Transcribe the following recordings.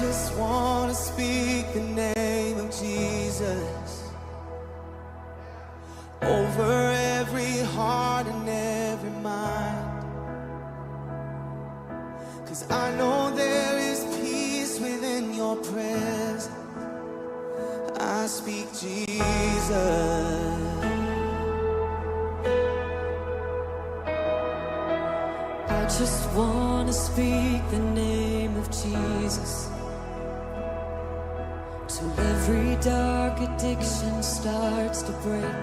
just want to speak the name of Jesus over every heart and every mind. 'Cause I know there is peace within your presence. I speak Jesus. I just want to speak the name of Jesus till every dark addiction starts to break,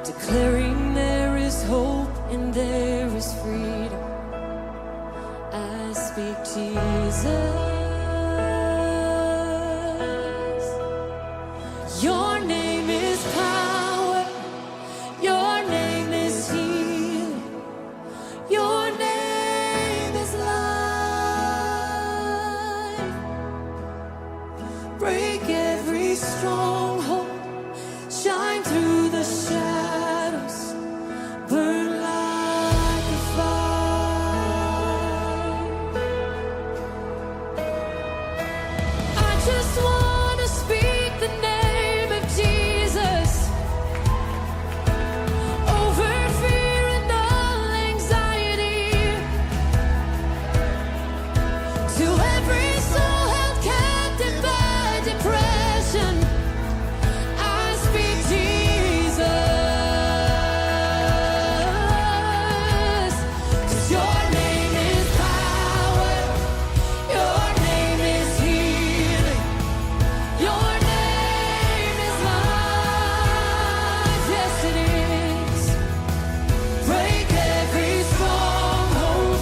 declaring there is hope and there is freedom. I speak Jesus. Your name is power. Your name is healing. Your name is life. Break every stronghold. Shine through the shadows. Burn like a fire. I just want to speak the name of Jesus over fear and all anxiety, to every soul held captive by depression. I speak Jesus. 'Cause your name is power. Your name is healing. Your name is life. Yes, it is. Break every stronghold.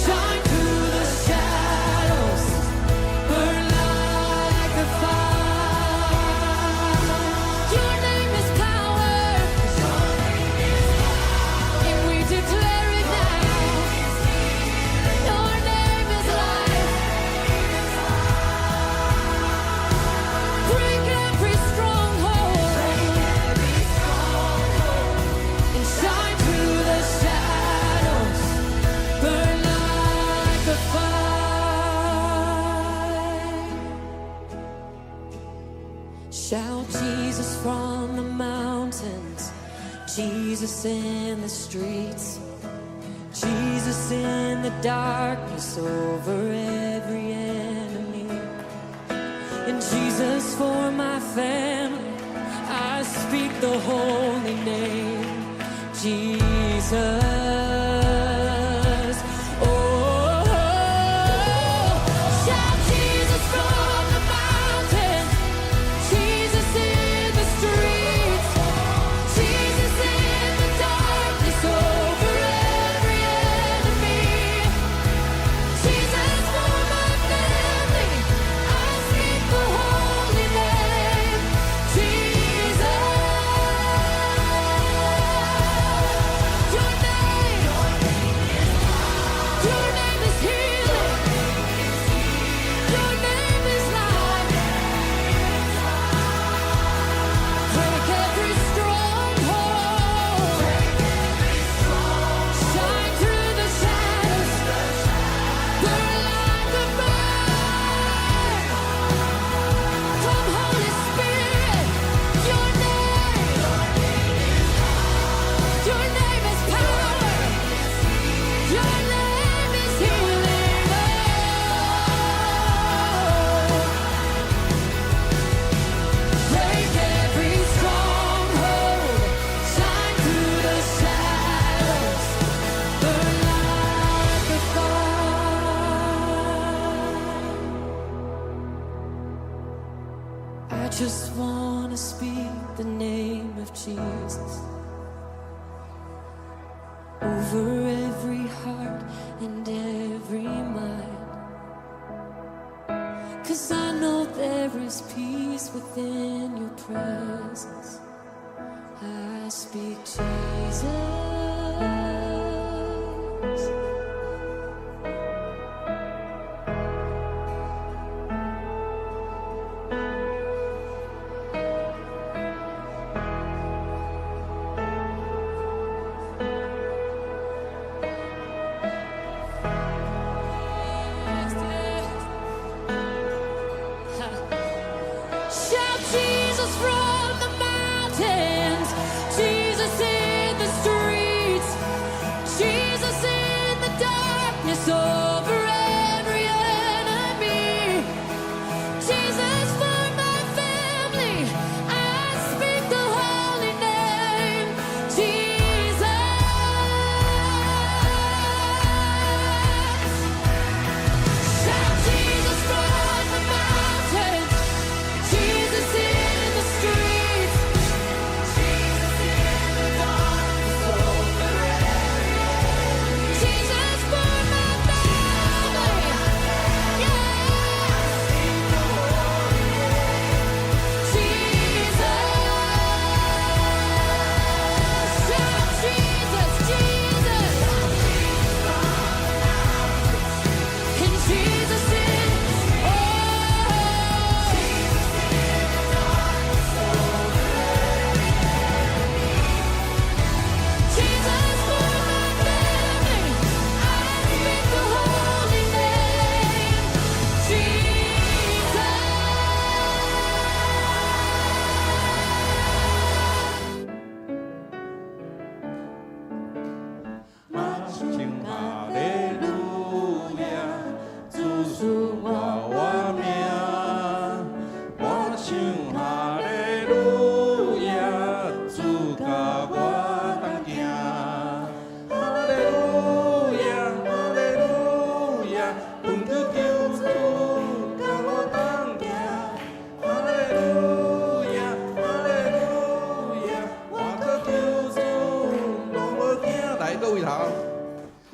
Shine through the shadows. Burn like a fire. Your name is power. And we declare it now. Your name is life. Break every stronghold. And shine through the shadows. Burn like a fire. Shout Jesus from the mountains, Jesus in the streets, Jesus in the darkness over every enemy. And Jesus for my family, I speak the holy name, Jesus. Oh, shout Jesus from the mountain, Jesus in the streets, Jesus in the darkness over every enemy. Jesus for my family, I speak the holy name, Jesus. Your name is healing. Your name is life. Break every stronghold. Shine through the shadows. Burn like a fire. Come, Holy Spirit. Your name is power. Your name is healing. Break every stronghold. Shine through the shadows. Burn like a fire. I just want to speak the name of Jesus over every heart and every mind. 'Cause I know there is peace within your presence. I speak Jesus.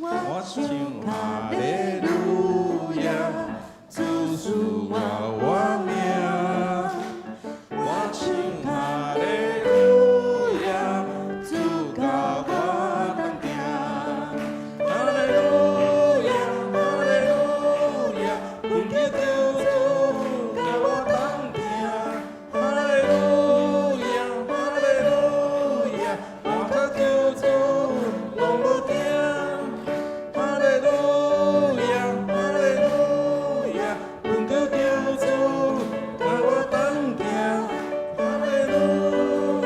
我唱哈利路亚，主是我命。我唱哈利路亚，主甲我当行。哈利路亚，哈利路亚，阮叫着主甲我当行。哈利路亚，哈利路亚，我靠救主拢无停。哈利路亚，哈利路亚，阮靠救主甲我当行。哈利路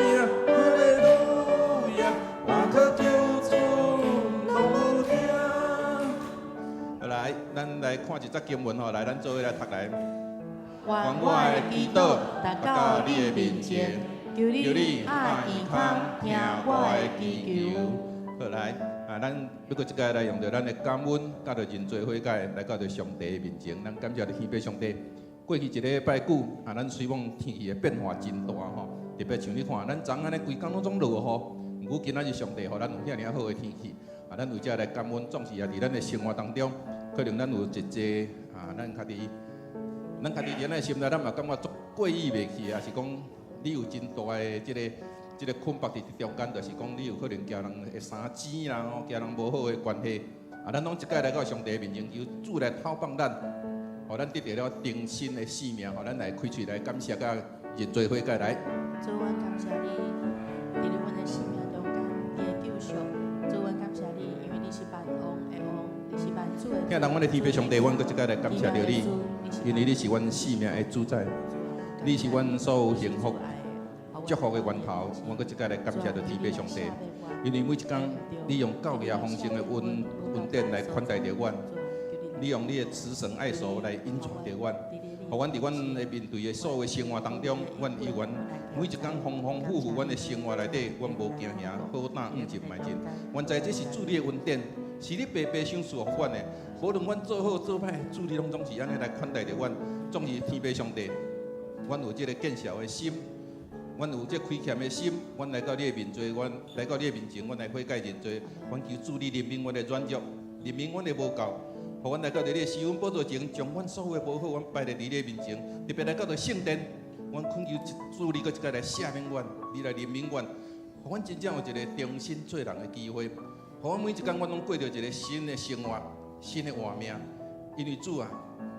亚，哈利路亚，我靠救主拢无停。来，咱来看一则经文吼，来，咱做伙来读来。愿我的祈祷达到你的面前，求你按健康听我的祈求。好来，咱要搁一届来用着咱的感恩，甲着认罪悔改，来到着上帝的面前，咱感谢着天父上帝。过去一个礼拜久，咱希望天气的变化真大吼，特别像你看，咱昨暗呢规工拢总落雨，毋过今仔日上帝互咱有遐尔好的天气，咱有遮来感恩，总是也伫咱的生活当中，可能咱有一个咱家己。咱家己人的心内，咱嘛感觉足过意袂去，也是讲你有真大的即个困迫伫中间，就是讲你有可能惊人会生钱啦，惊人无好的关系。咱拢一概来到上帝面前求主来透放咱，互咱得到了重新的生命，互咱来开嘴来感谢甲认罪悔改来。主，阮感谢你，伫阮的生命中间，你的救赎。主，阮感谢你，因为你是万王的王，你是万主的主。听人，阮的天父上帝，阮搁一概来感谢着你，因为你是阮生命的主宰，你是阮所有幸福、祝福的源头。阮搁一概来感谢着天父上帝，因为每一天你用教育丰盛的恩典来款待着阮，你用你的慈神爱手来引带着阮，互阮伫阮的面对的所有的生活当中，阮以阮每一天丰丰富富阮的生活内底，阮无惊吓，好胆硬进迈进。阮知这是主你的恩典，是你白白赏赐予阮的。无论阮做好做歹，主你拢总是安尼来款待着阮。总是天父上帝，阮有这个见笑的心，阮有这亏欠的心，阮来到你的面前，阮来到你的面前，阮来悔改认罪，阮求主你怜悯阮的软弱，怜悯阮的无够。互阮来到你的施恩宝座前，将阮所有的无好，阮摆在你的面前。特别来到着圣殿，阮恳求主你搁一个来赦免阮，你来怜悯阮，互阮真正有一个重新做人的机会。互阮每一天，阮拢过着一个新的生活，新的活命。因为主啊，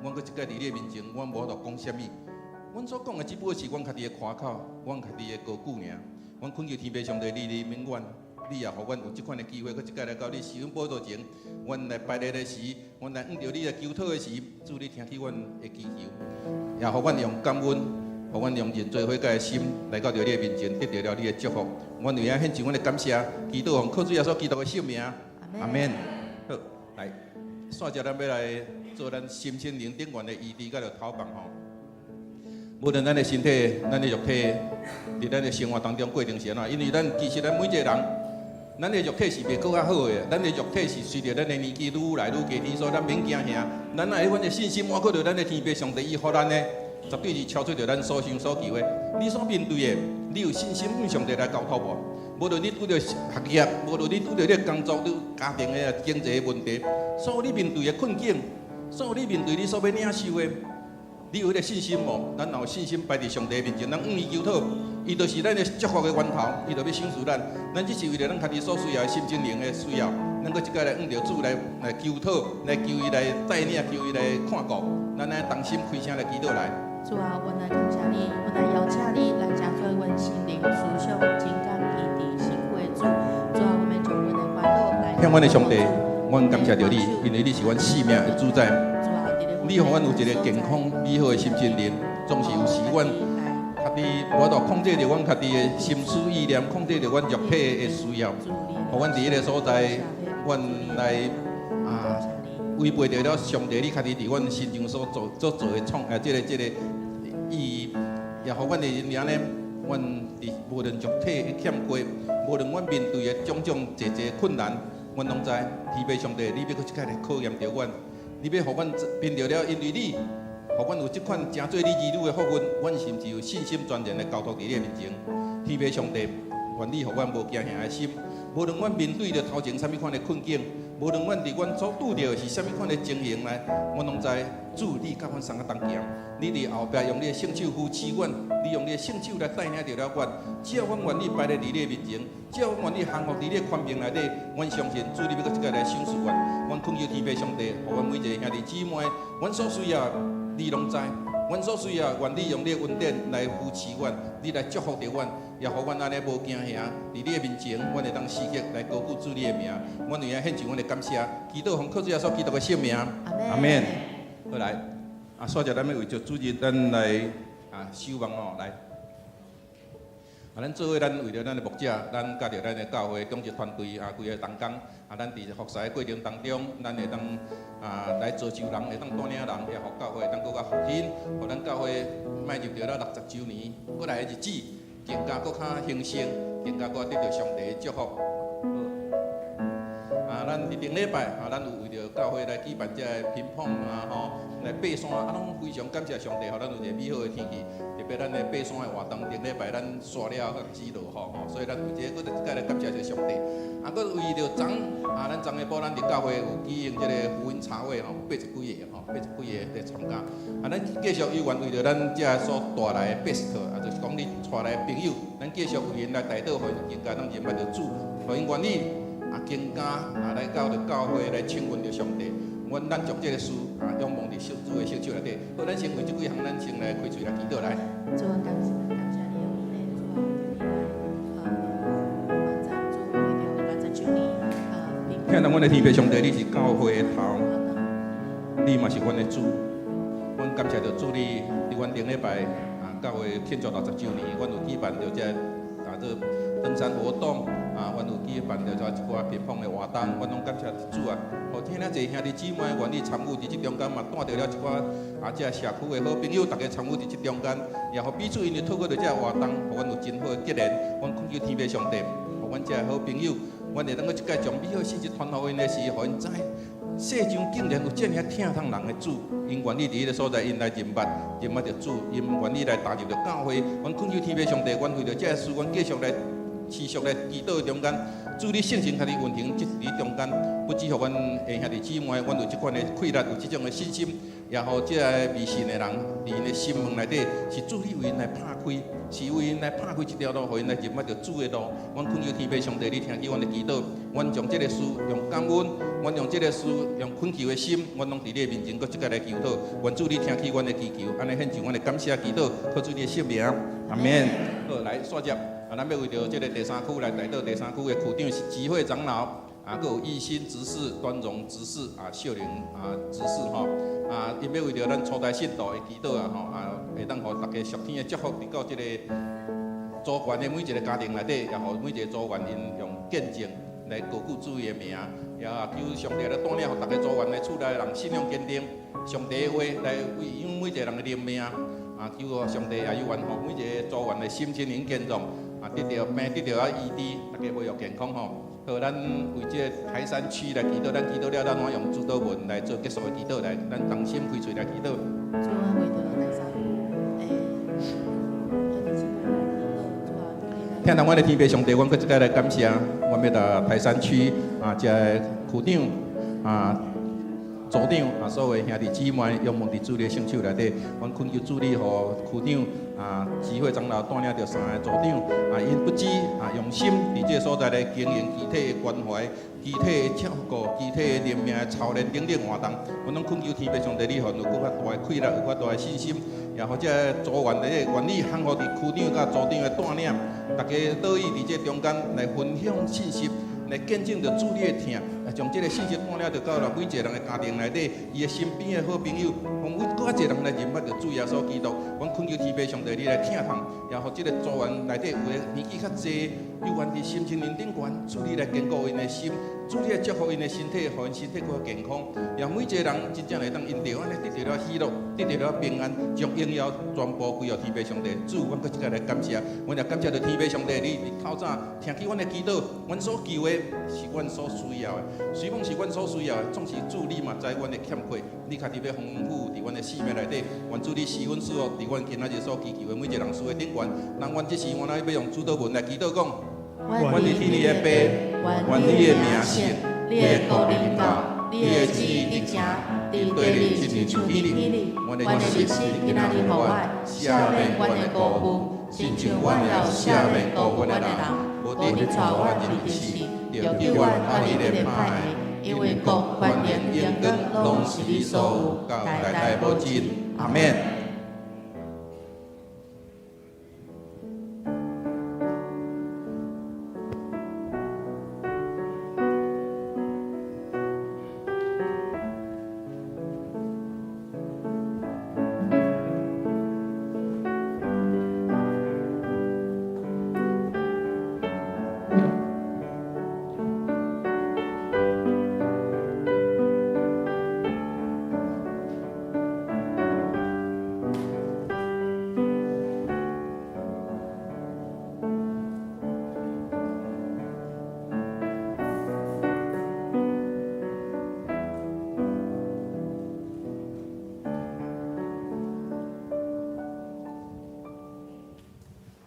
阮搁一个伫你的面前，阮无法度讲啥物。阮所讲的只不过是阮家己的夸口，阮家己的高举尔。阮恳求天父上帝，你怜悯阮。你也互阮有即款的机会，搁一届来到你施恩宝座前，阮来拜礼的时，阮来遇到你的求讨的时，主你听起阮的祈求，也互阮用感恩，互阮用认罪悔改的心来到着你的面前，得到了你的祝福。阮为了献上阮的感谢，祈祷奉靠主耶稣基督的圣名，阿免。好，来，线接咱要来做咱心心灵顶悬的医治，甲着头放吼。无论咱的身体、咱的肉体，伫咱的生活当中过程是安怎？因为其实咱每一个人。咱的肉体是袂搁较好的，咱的肉体是随着咱的年纪愈来愈加甜，所以咱免惊吓。咱若阮的信心倚靠着咱的天父上帝，伊予咱呢，绝对是超出着咱所想所求的。你所面对的，你有信心向上帝来交托无？无论你拄着学业，无论你拄着你工作、你家庭的经济的问题，所有你面对的困境，所有你面对你所要领受的，你有迄个信心无？咱若有信心摆伫上帝面前，咱向伊求讨。伊就是咱的祝福的源头，伊就要赏赐咱。咱只是为了咱家己所需要的心精灵的需要，咱搁一届来向着主来求讨，来求伊来带领，求伊来看顾。咱来同心开声来祈祷来。主啊，阮来感谢你，阮来邀请你来加做阮心灵思想、情感、意志、辛苦的主。主啊，我们将阮的烦恼来。向阮的上帝，阮感谢着你，因为你是阮生命的主宰。主啊，你互阮有一个健康美好的心精灵，总是有时阮。家己无法度控制着阮家己的心思意念，控制着阮肉体的需要，互阮伫迄个所在，阮来违背着了上帝你家己伫阮心中所做的即个意义，也互阮的人呢，阮伫无论肉体的欠缺，无论阮面对的种种济困难，阮拢知天父上帝，你要搁一摆来考验着阮，你要互阮凭着了，因为你。互阮有即款真做你儿女的福分，阮甚至有信心全然来交托伫你的面前。天父上帝，愿你互阮无惊吓的心，无论阮面对着头前啥物款的困境，无论阮伫阮所拄着是啥物款的情形来，阮拢知主你甲阮相共同行。你伫后壁用你的圣手扶持阮，你用你的圣手来带领着了阮。只要阮愿意摆在你的面前，只要阮愿意降服伫你的宽屏内底，阮相信主你要搁一个来赏赐阮。阮恳求天父上帝，互阮每一个兄弟姊妹，阮所需要你拢知。阮所需要，愿你用你的恩典来扶持阮，你来祝福着阮，也互阮安尼无惊吓，伫你的面前，阮会当时刻来高举主你的名，阮会献上阮的感谢，祈祷奉靠主耶稣基督的圣名，阿免。好来，煞者咱要为着主日，咱来守望哦，来。咱做伙，咱为着咱的牧者，咱加着咱的教会公职团队规个同工咱伫服侍的过程当中，咱会当来造就人，会当带领人，也互教会会当搁较复兴，互咱教会迈入着了60周年，过来的日子更加搁较兴盛，更加搁得到上帝的祝福。咱伫顶礼拜咱有为着教会来举办这乒乓来爬山拢非常感谢上帝，互咱有一个美好的天气。特别咱的爬山的活动，顶礼拜咱刷了甲指导所以咱有这个，搁再来感谢一下上帝。搁为着咱昨下晡咱伫教会有举行这个福音茶会80几个来参加。咱继续有缘为着咱这所带来的 best 就是讲你带来的朋友，咱继续为因来带导，互因更加能认识着主，互因愿意更加来到着教会来亲近着上帝。咱将这个事仰望伫主的圣手内底。好，咱先为这几项，咱先来开嘴来祈祷来。主啊，感谢你的恩典，主啊，完成主为着完成主你听到阮的天父上帝，你是教会的头，你嘛是阮的主。阮感谢着主你，伫阮顶礼拜教会庆祝60周年，阮有举办着这做登山活动阮有举办着一寡乒乓的活动，阮拢感谢主互听了侪兄弟姊妹愿意参与伫即中间嘛，带着了一寡这社区的好朋友，大家参与伫即中间，也互彼此因为透过着这活动，互阮有真好的结连。阮恳求天父上帝，互阮这好朋友，阮会当去一届将美好信息传互因的时，互因知世上竟然有这么疼痛人的主，因愿意伫迄个所在，因来认捌着主，因愿意来踏入着教会。阮恳求天父上帝，阮为着这事，阮继续来持续来祈祷中间，主你圣神，甲你运行即伫中间，不只互阮的兄弟姊妹，阮有即款的气力，有即种的信心，也互即个未信的人，伫因的心门内底，是主你为因来拍开，是为因来拍开一条路，互因来认捌着主的路。阮恳求天父上帝，你听见阮的祈祷，阮将即个事用感恩，阮用即个事用恳求的心，阮拢伫你的面前，搁即个来祈祷。愿主你听起阮的祈求，安尼献上阮的感谢祈祷，靠主你的圣名，阿免。好，来煞接。咱要为着这个第三区来带到第三区的区长是集会长老，佫有义心执事、端荣执事、秀玲执事因要为着咱初代信徒的祈祷会当互大家属天的祝福，伫到这个组员的每一个家庭内底，也互每一个组员因用见证来高举主的名，也求上帝来带领，互大家组员来厝内人信仰坚定，上帝的话来为因每一个人的灵命求上帝也有缘，互每一个组员的心心灵健壮。得到病，得到医治，大家恢复健康好，咱为这台山区来祈祷，咱祈祷了，咱用主祷文来做结束的祈祷，来，咱同心开嘴来祈祷。主啊，为着台山听到我的天父上帝，阮搁一个来感谢，阮要到台山区这区长组长所有兄弟姊妹，仰望伫主的圣手内底，阮恳求主你，互区长集会长老带领着3个组长因不止用心伫这个所在来经营集体的关怀、集体的照顾、集体的灵命的操练等等活动。阮拢恳求天父上帝，你互有更较大的气力，有较大的信心，也或者组员咧愿意降服伫区长甲组长的带领，大家乐意伫这中间来分享信息。来见证着主你的疼，将这个信息带领着到了每一个人的家庭内底，伊的身边的好朋友，互更加侪人来认捌着主耶稣基督。阮恳求天父上帝，你来疼痛，也互这个组员内底有的年纪较济，有缘伫心情认定悬，主你来坚固因的心，主你来祝福因的身体，互因身体更加健康。也每一个人真正会当因着安尼得到了喜乐，得到了平安，将荣耀全部归予天父上帝。主，阮搁一个来感谢，阮也感谢着天父上帝，你透早听起阮的祈祷，阮所求的。是阮所需要的，虽讲是阮所需要的，总是主你嘛知阮的欠缺，你家己要丰富伫阮的生命内底，愿主你施恩赐福伫阮今仔日所祈求的每一个人事的顶悬。人阮即时我要用主祷文来祈祷讲，愿你天你的爸，愿你的名圣，你的国临到，你的旨意伫正，伫地里亲像伫天里。阮的日子今仔日予我，赦免阮的过犯，亲像阮也有赦免过阮的人。无你带阮入死，就救阮脱离你的歹的。因为国、权力、荣光，拢是你所有，代代无尽。阿免。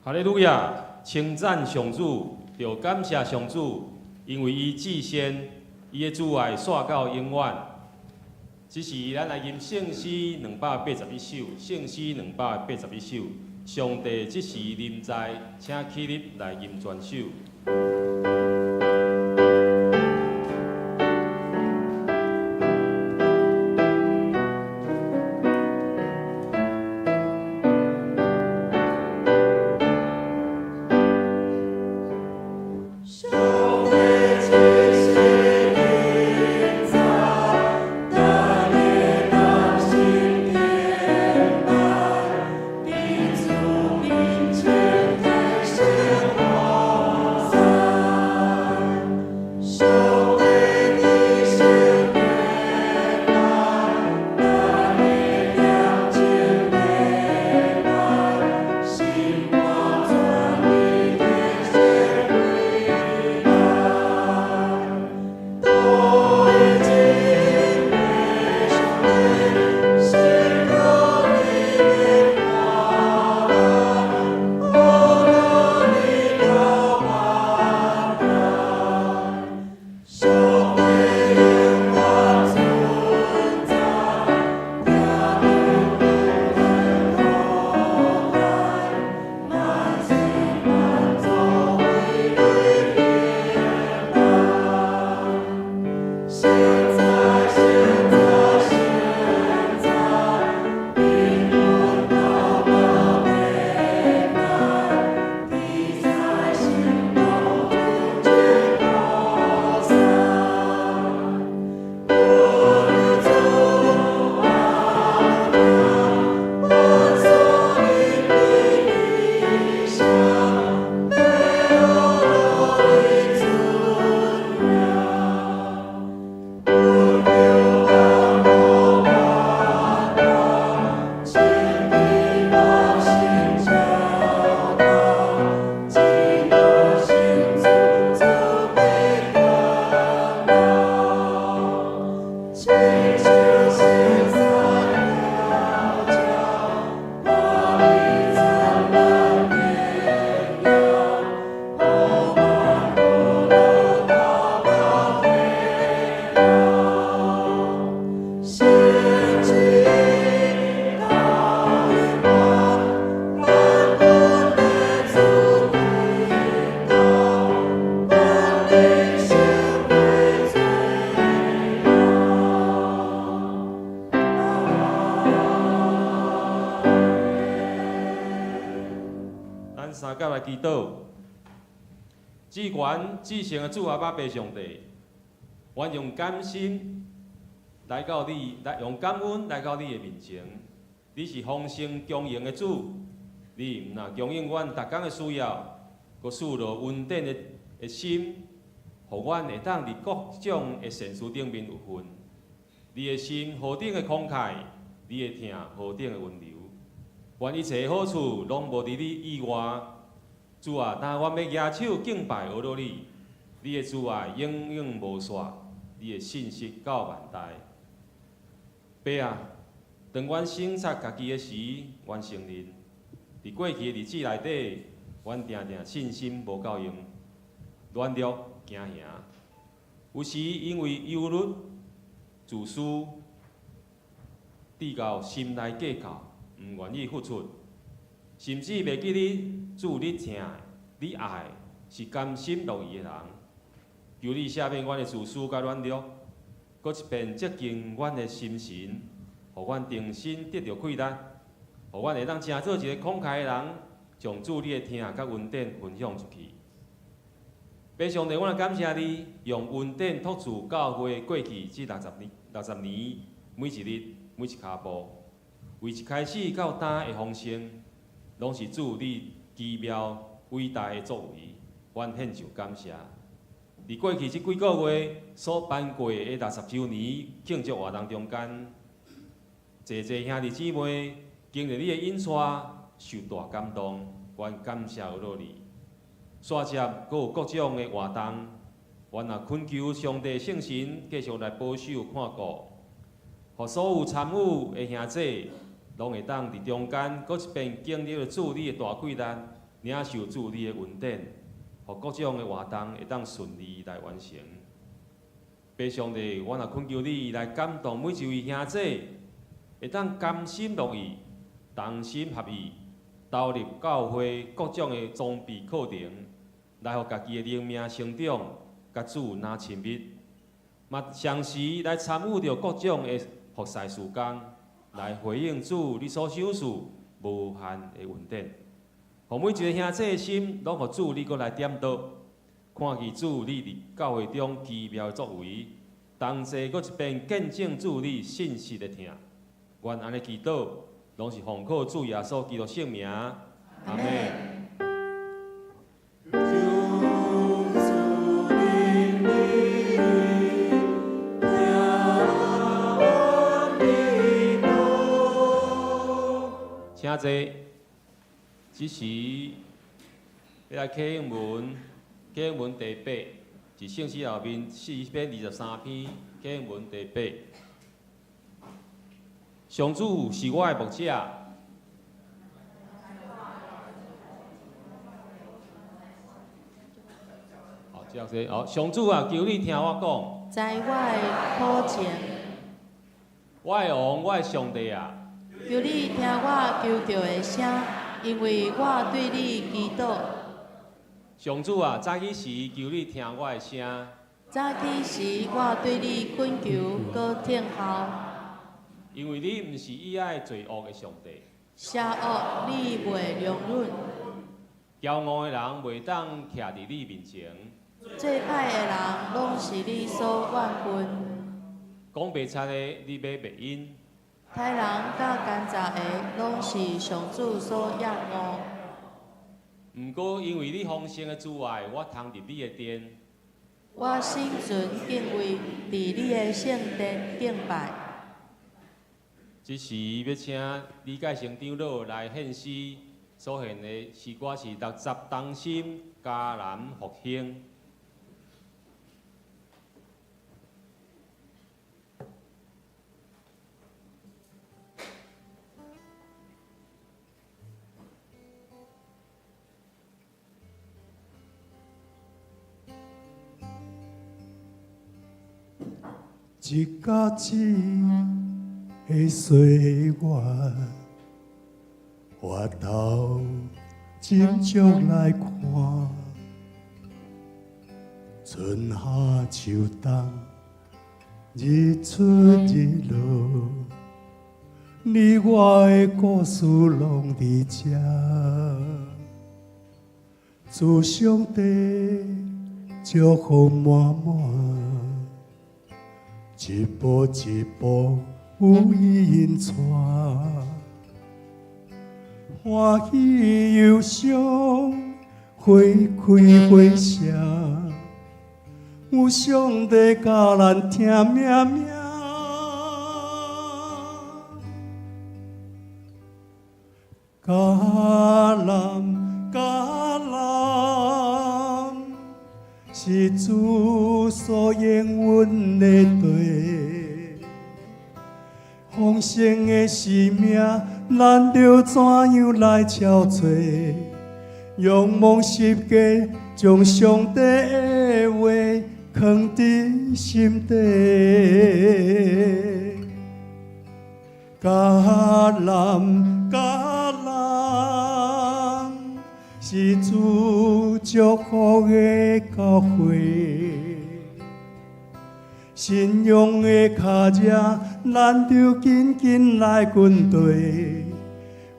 哈利路亚！称赞上主，就感谢上主，因为伊至善，伊的慈爱煞到永远。这是咱来吟圣诗281首，圣诗281首。上帝这时临在，请起立来吟全首。三甲来祈祷，至权至圣的主阿爸爸上帝，阮用感心来到你，用感恩来到你的面前。你是丰盛供应的主，你毋但供应阮逐工的需要，阁赐落稳定的心，互阮会当伫各种的善事顶面有份。你的心何等的慷慨，你的疼何等的温柔。愿一切好处拢无伫你以外。主啊，但阮要举手敬拜学到你，你的慈爱永永无煞，你的信实到万代。爸啊，当阮省察家己的时，阮承认，伫过去的日子内底，阮定定信心无够用，软弱惊吓。有时因为忧虑、自私，滴到心内计较，毋愿意付出，甚至袂记你主你疼、你爱是甘心乐意的人。求你赦免阮的自私甲软弱，搁一遍接近阮的心神，互阮重新得到快乐，互阮会当成做一个慷慨的人，将主你的疼甲恩典分享出去。爸上帝，我感谢你，用恩典托住教会过去这60年，每一日每一脚步，为一开始到今的丰盛，拢是主你奇妙伟大的作为，阮献上感谢。伫过去这几个月所办过的60周年庆祝活动中间，济兄弟姊妹经历你的引带，受大感动，阮感谢有落你。煞接阁有各种的活动，阮也恳求上帝圣神继续来保守看顾，互所有参与的兄弟拢会当伫中间阁一遍经历了主你的大贵难，领受主你的恩典，互各种的活动会当顺利来完成。爸上帝，阮也恳求你来感动每一位兄弟，会当甘心乐意、同心合意，投入教会各种的装备课程，来互家己的灵命成长，甲主拿亲密，嘛常时来参与着各种的服侍事工，来回应主你所赏赐无限的恩典。互每一个兄弟的心，拢互主你搁来点导，看见主你伫教会中奇妙的作为，同齐搁一遍见证主你信实的疼。愿安尼祈祷，拢是奉靠主耶稣基督圣名。阿门。请坐。这时要来启文，启文第8，是圣诗后面423篇，启文第8。上主是我的牧者。好，这样子。好，上主啊，求你听我讲。在我的苦情，我的王，我的上帝啊，求你听我求救的声，因为我对你祈祷。上主啊，早起时求你听我的声。早起时我对你恳求，搁听候。因为你毋是以爱罪恶的上帝。邪恶你袂容忍，骄傲的人袂当徛伫你面前。最歹的人拢是你所怨恨。讲袂出的，你要袂因。歹人甲奸诈的，拢是上主所厌恶。毋过因为你丰盛的慈爱，我通入你的殿。我心存敬畏，伫你的圣殿敬拜。这时要请李介成长老来献诗，所献的诗歌是60同心，迦南复兴。一甲子的岁月，我头斟酌来看，春夏秋冬，日出日落，你我的故事拢伫这，祝上帝祝福满满。一步一步有伊引带，欢喜忧伤，花开花谢，有上帝教咱听命命。迦南是主所应允的地，丰盛的生命，咱着怎样来憔悴？仰望十架，将上帝的话藏伫心底。甲人是主祝福的教会，信仰的脚者，咱着紧紧来军队，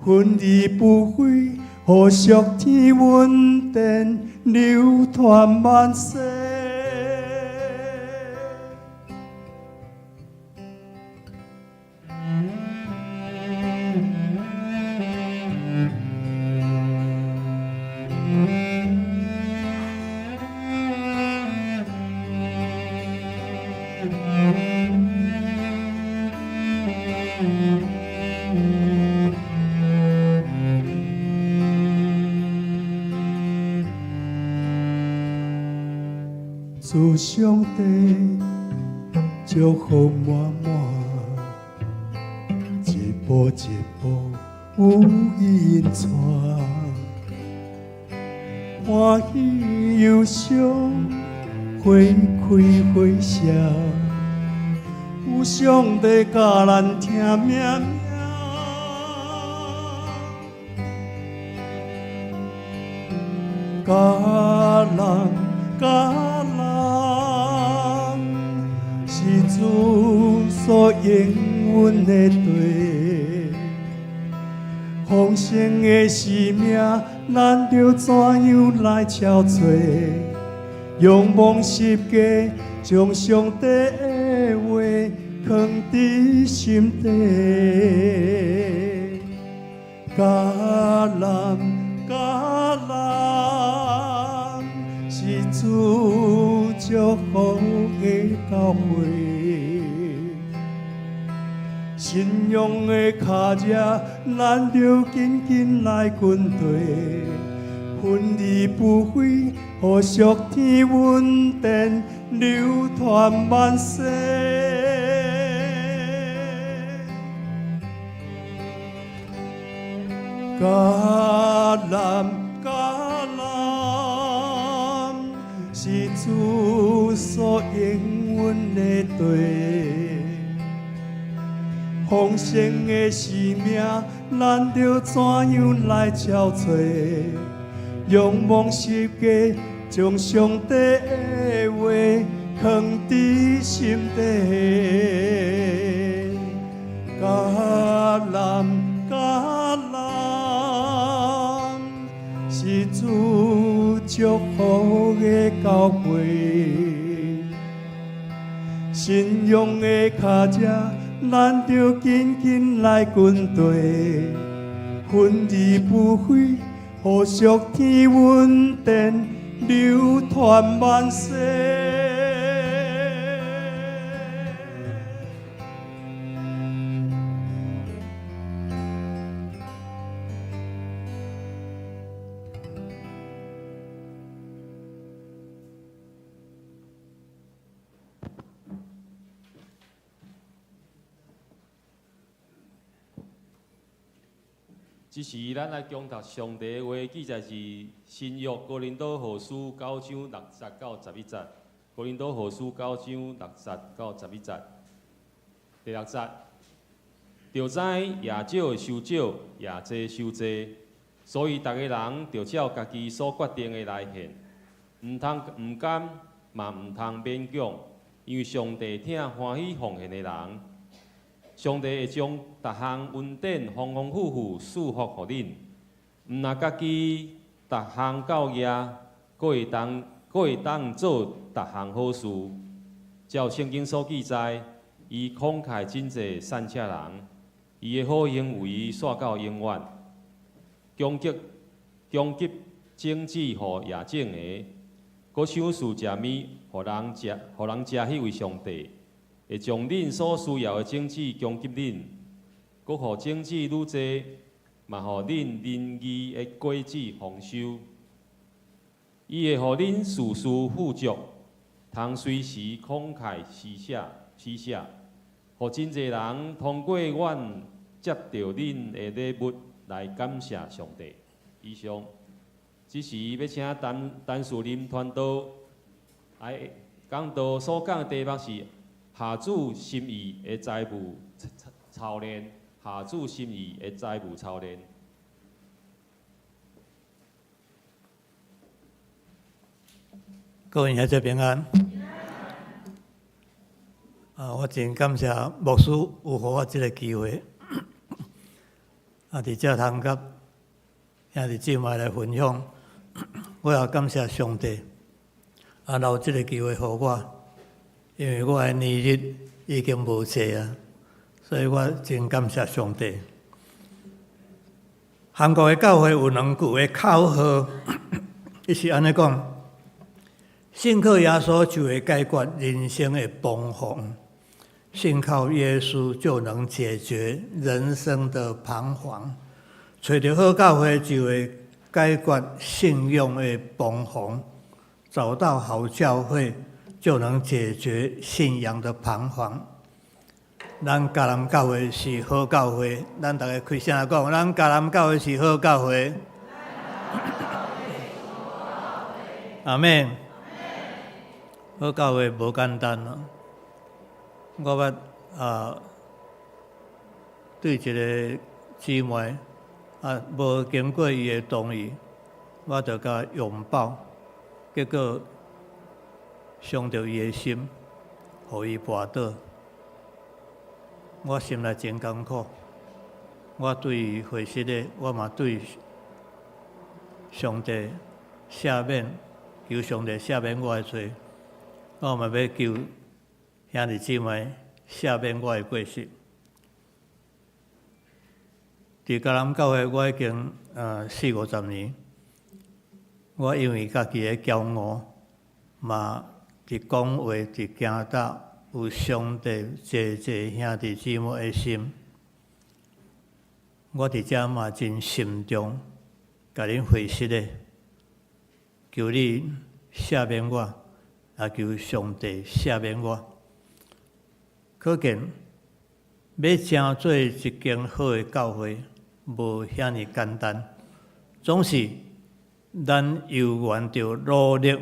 分离不废，互属天稳定，流传万世。主上帝祝福满满，一步一步有因带，欢喜忧伤花开花谢，有上帝教咱听命命。甲人是主所应允的地，丰盛的生命，咱着怎样来超找？仰望世界，将上帝的话藏伫心底，甲人。是主祝福的教会，信仰的脚者，咱着紧紧来军队，分离不废，互属天稳定，流传万世。甲人。是主所应允的地，丰盛的生命，咱着怎样来超找？仰望世界，将上帝的话藏伫心底，甲人是主祝福的教会，信仰的脚者，咱着紧紧来军队，分离不废，互属天稳定，流传万世。这时，咱来恭读上帝的话，记载是新约哥林多后书9章60到11节。哥林多后书9章60到11节。第6节，着知也少收少，也多收多，所以大家人着照家己所决定的来献，唔通唔甘，嘛唔通勉强，因为上帝疼欢喜奉献的人。上帝会将逐项恩典丰丰富富赐福互恁，毋但家己逐项教业，阁会当做逐项好事。照圣经所记载，伊慷慨真济善车人，伊的好行为煞到永远。攻击政治互野种的，阁赏赐食物，互人食迄位上帝。会将恁所需要的种子供给恁，阁互种子愈多，嘛互恁仁义的果子丰收。伊会互恁事事富足，通随时慷慨施舍，互真侪人通过阮接到恁的礼物来感谢上帝。以上，这时要请陈树林传道来讲道所讲的题目是下主心意的财务操练，下主心意的财务操练。各位兄弟平安。我真感谢牧师有给我这个机会，伫这通甲兄弟姊妹来分享。我也感谢上帝，留这个机会给我，因为我的年日已经无济啊，所以我真感谢上帝。韩国的教会有两句的口号，伊是安尼讲。信靠耶稣就会解决人生的彷徨，信靠耶稣就能解决人生的彷徨，找到好教会就会解决信仰的彷徨，找到好教会就能解决信仰的彷徨。咱迦南教会是好教会，咱大家开声来讲，咱迦南教会是好教会。阿们。好教会无简单咯，我捌对一个姊妹无经过伊的同意，我就甲拥抱，结果伤着伊的心，互伊跋倒。我心内真艰苦，我对伊悔失的，我嘛对上帝赦免，求上帝赦免我的罪。我嘛要求兄弟姊妹赦免我的过失。伫迦南教会，我已经40-50年。我因为家己的骄傲，嘛伫讲话、伫行道，有上帝济兄弟姊妹的心。我伫遮嘛真慎重，甲恁悔失的，求你赦免我。也求上帝赦免我。可见，要成做一间好的教会，无遐尼简单。总是咱有缘着努力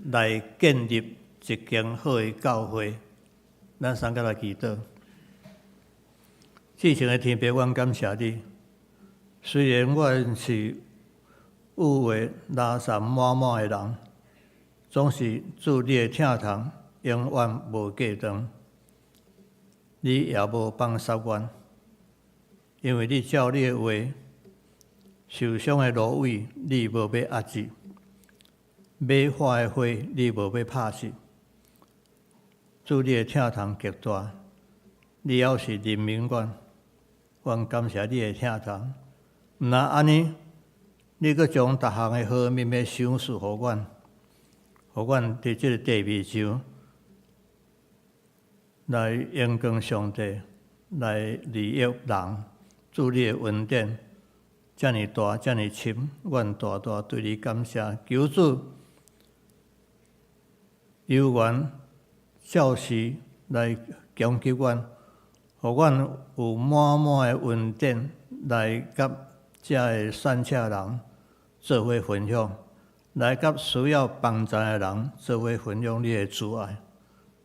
来建立一间好的教会。咱三个来祈祷。至诚的天父，我感谢你。虽然我是有为拉撒满满的人。总是主你的疼痛永远无间断，你也无放杀阮，因为你照你的话，受伤的芦苇你无要压制，买花的花你无要拍死。主你的疼痛极大，你要是怜悯阮，阮感谢你的疼痛。毋那安尼，你阁将逐项的好秘密赏赐互阮。互阮伫即个地面上来荣光上帝，来利益人，主你的恩典遮尔大，遮尔深，阮大大对你感谢。求主有缘照时来强给阮，互阮有满满的恩典来甲遮个善车人做伙分享。来甲需要帮助的人做伙分享你的慈爱，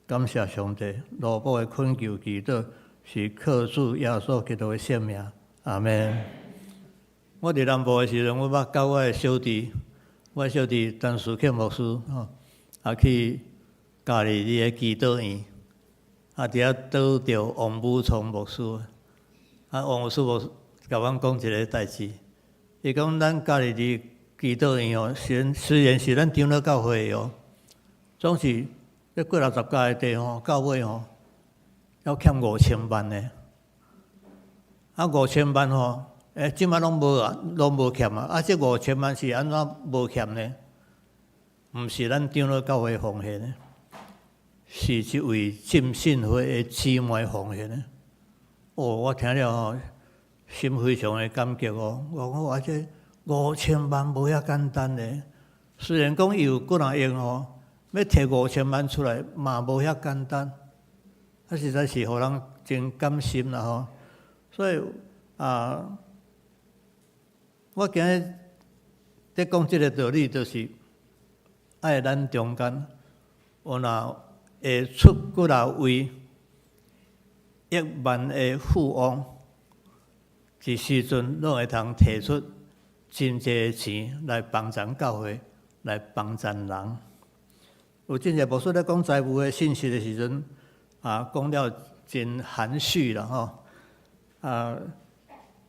感谢上帝，罗宝的恳求祈祷是靠主耶稣基督的圣名，阿门。我伫南部的时阵，我捌教我的小弟，我的小弟陈树庆牧师也去家里的祈祷院，伫遐倒着王武聪牧师，王牧师甲阮讲一个代志，伊讲咱家里的祈祷院哦，虽然是咱长老教会哦，总是要过60家的地吼，到尾吼要欠5000万呢。5000万吼，即摆拢无欠啊！这5000万是安怎无欠呢？毋是咱长老教会奉献呢，是一位浸信会的姊妹奉献呢。我听了吼，心非常的感激哦。我话这5000万无遐简单呢。虽然讲伊有几若用吼，要摕5000万出来嘛无遐简单，实在是互人真甘心啦吼。所以我今日在讲这个道理，就是爱咱中间有若会出几若位亿万的富翁，一时阵拢会通摕出真济钱来帮助教会，来帮助人。有真侪牧师咧讲财务的信息的时阵，讲了真含蓄啦吼，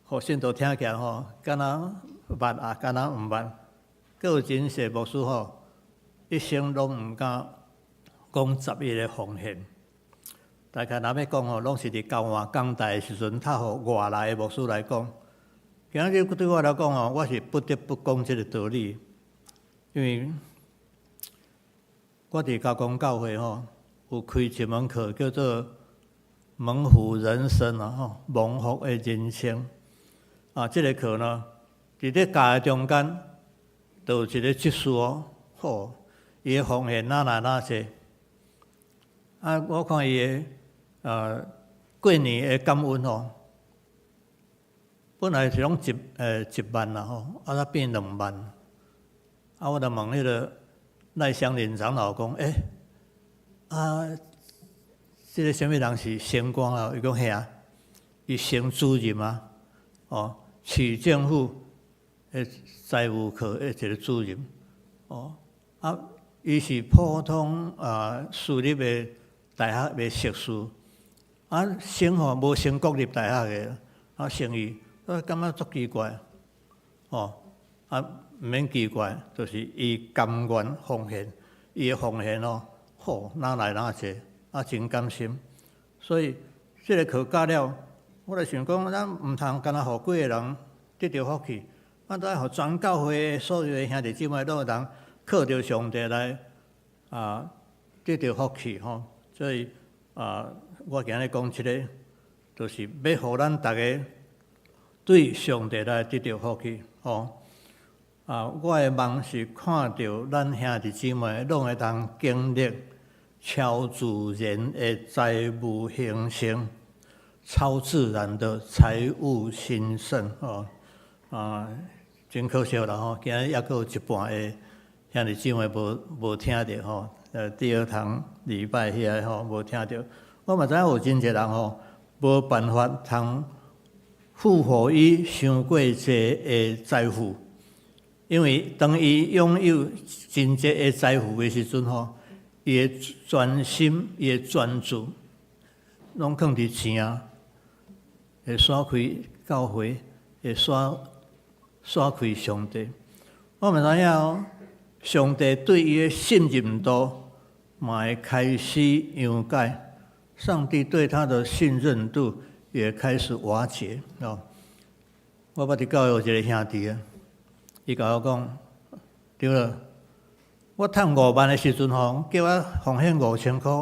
互信徒听起来吼，敢若捌敢若毋捌。阁有真侪牧师吼，一生拢毋敢讲11个奉献。大概若要讲吼，拢是伫交换讲台的时阵，他互外来的牧师来讲。今日对我来讲吼，我是不得不讲即个道理，因为我伫加工教会吼，有开一门课叫做蒙福人生吼，蒙福的人生。即个课呢，伫咧教的中间，就有一个执事吼，伊的奉献哪来哪济。我看伊的过年的感恩吼，本来是拢1万啦吼，才变2万。我就问迄个赖香林长老讲，这个什么人是升官啊？伊讲嘿啊，伊升主任啊，市政府的财务科的一个主任，伊是普通私立的大学的硕士，升吼无升国立大学的，升伊，我感觉足奇怪，毋免奇怪，就是伊甘愿奉献，伊的奉献哪来哪济，真甘心。所以这个课教了，我就想讲，咱毋通干那互几个人得到福气，咱都要互全教会的所有的兄弟姊妹都有人靠着上帝来得到福气吼。所以我今日讲这个，就是要互咱大家对上帝来得到福气吼。我的梦是看到咱兄弟姊妹拢会通经历超自然的财务兴盛，超自然的财务兴盛真可惜啦吼！今日还佫有一半的兄弟姊妹无听到吼，第二堂礼拜遐吼无听到。我嘛知影有真侪人吼无办法通付予伊伤过济的财富。因为当伊拥有真济的财富的时阵吼，伊的专心、伊的专注，拢放伫钱会甩开教会，会甩开上帝。我嘛知影上帝对伊的信任度嘛会开始降解，上帝对他的信任度也开始瓦解。我捌伫教会有一个兄弟伊甲我讲，对了，我趁5万的时阵吼，叫我奉献5000块，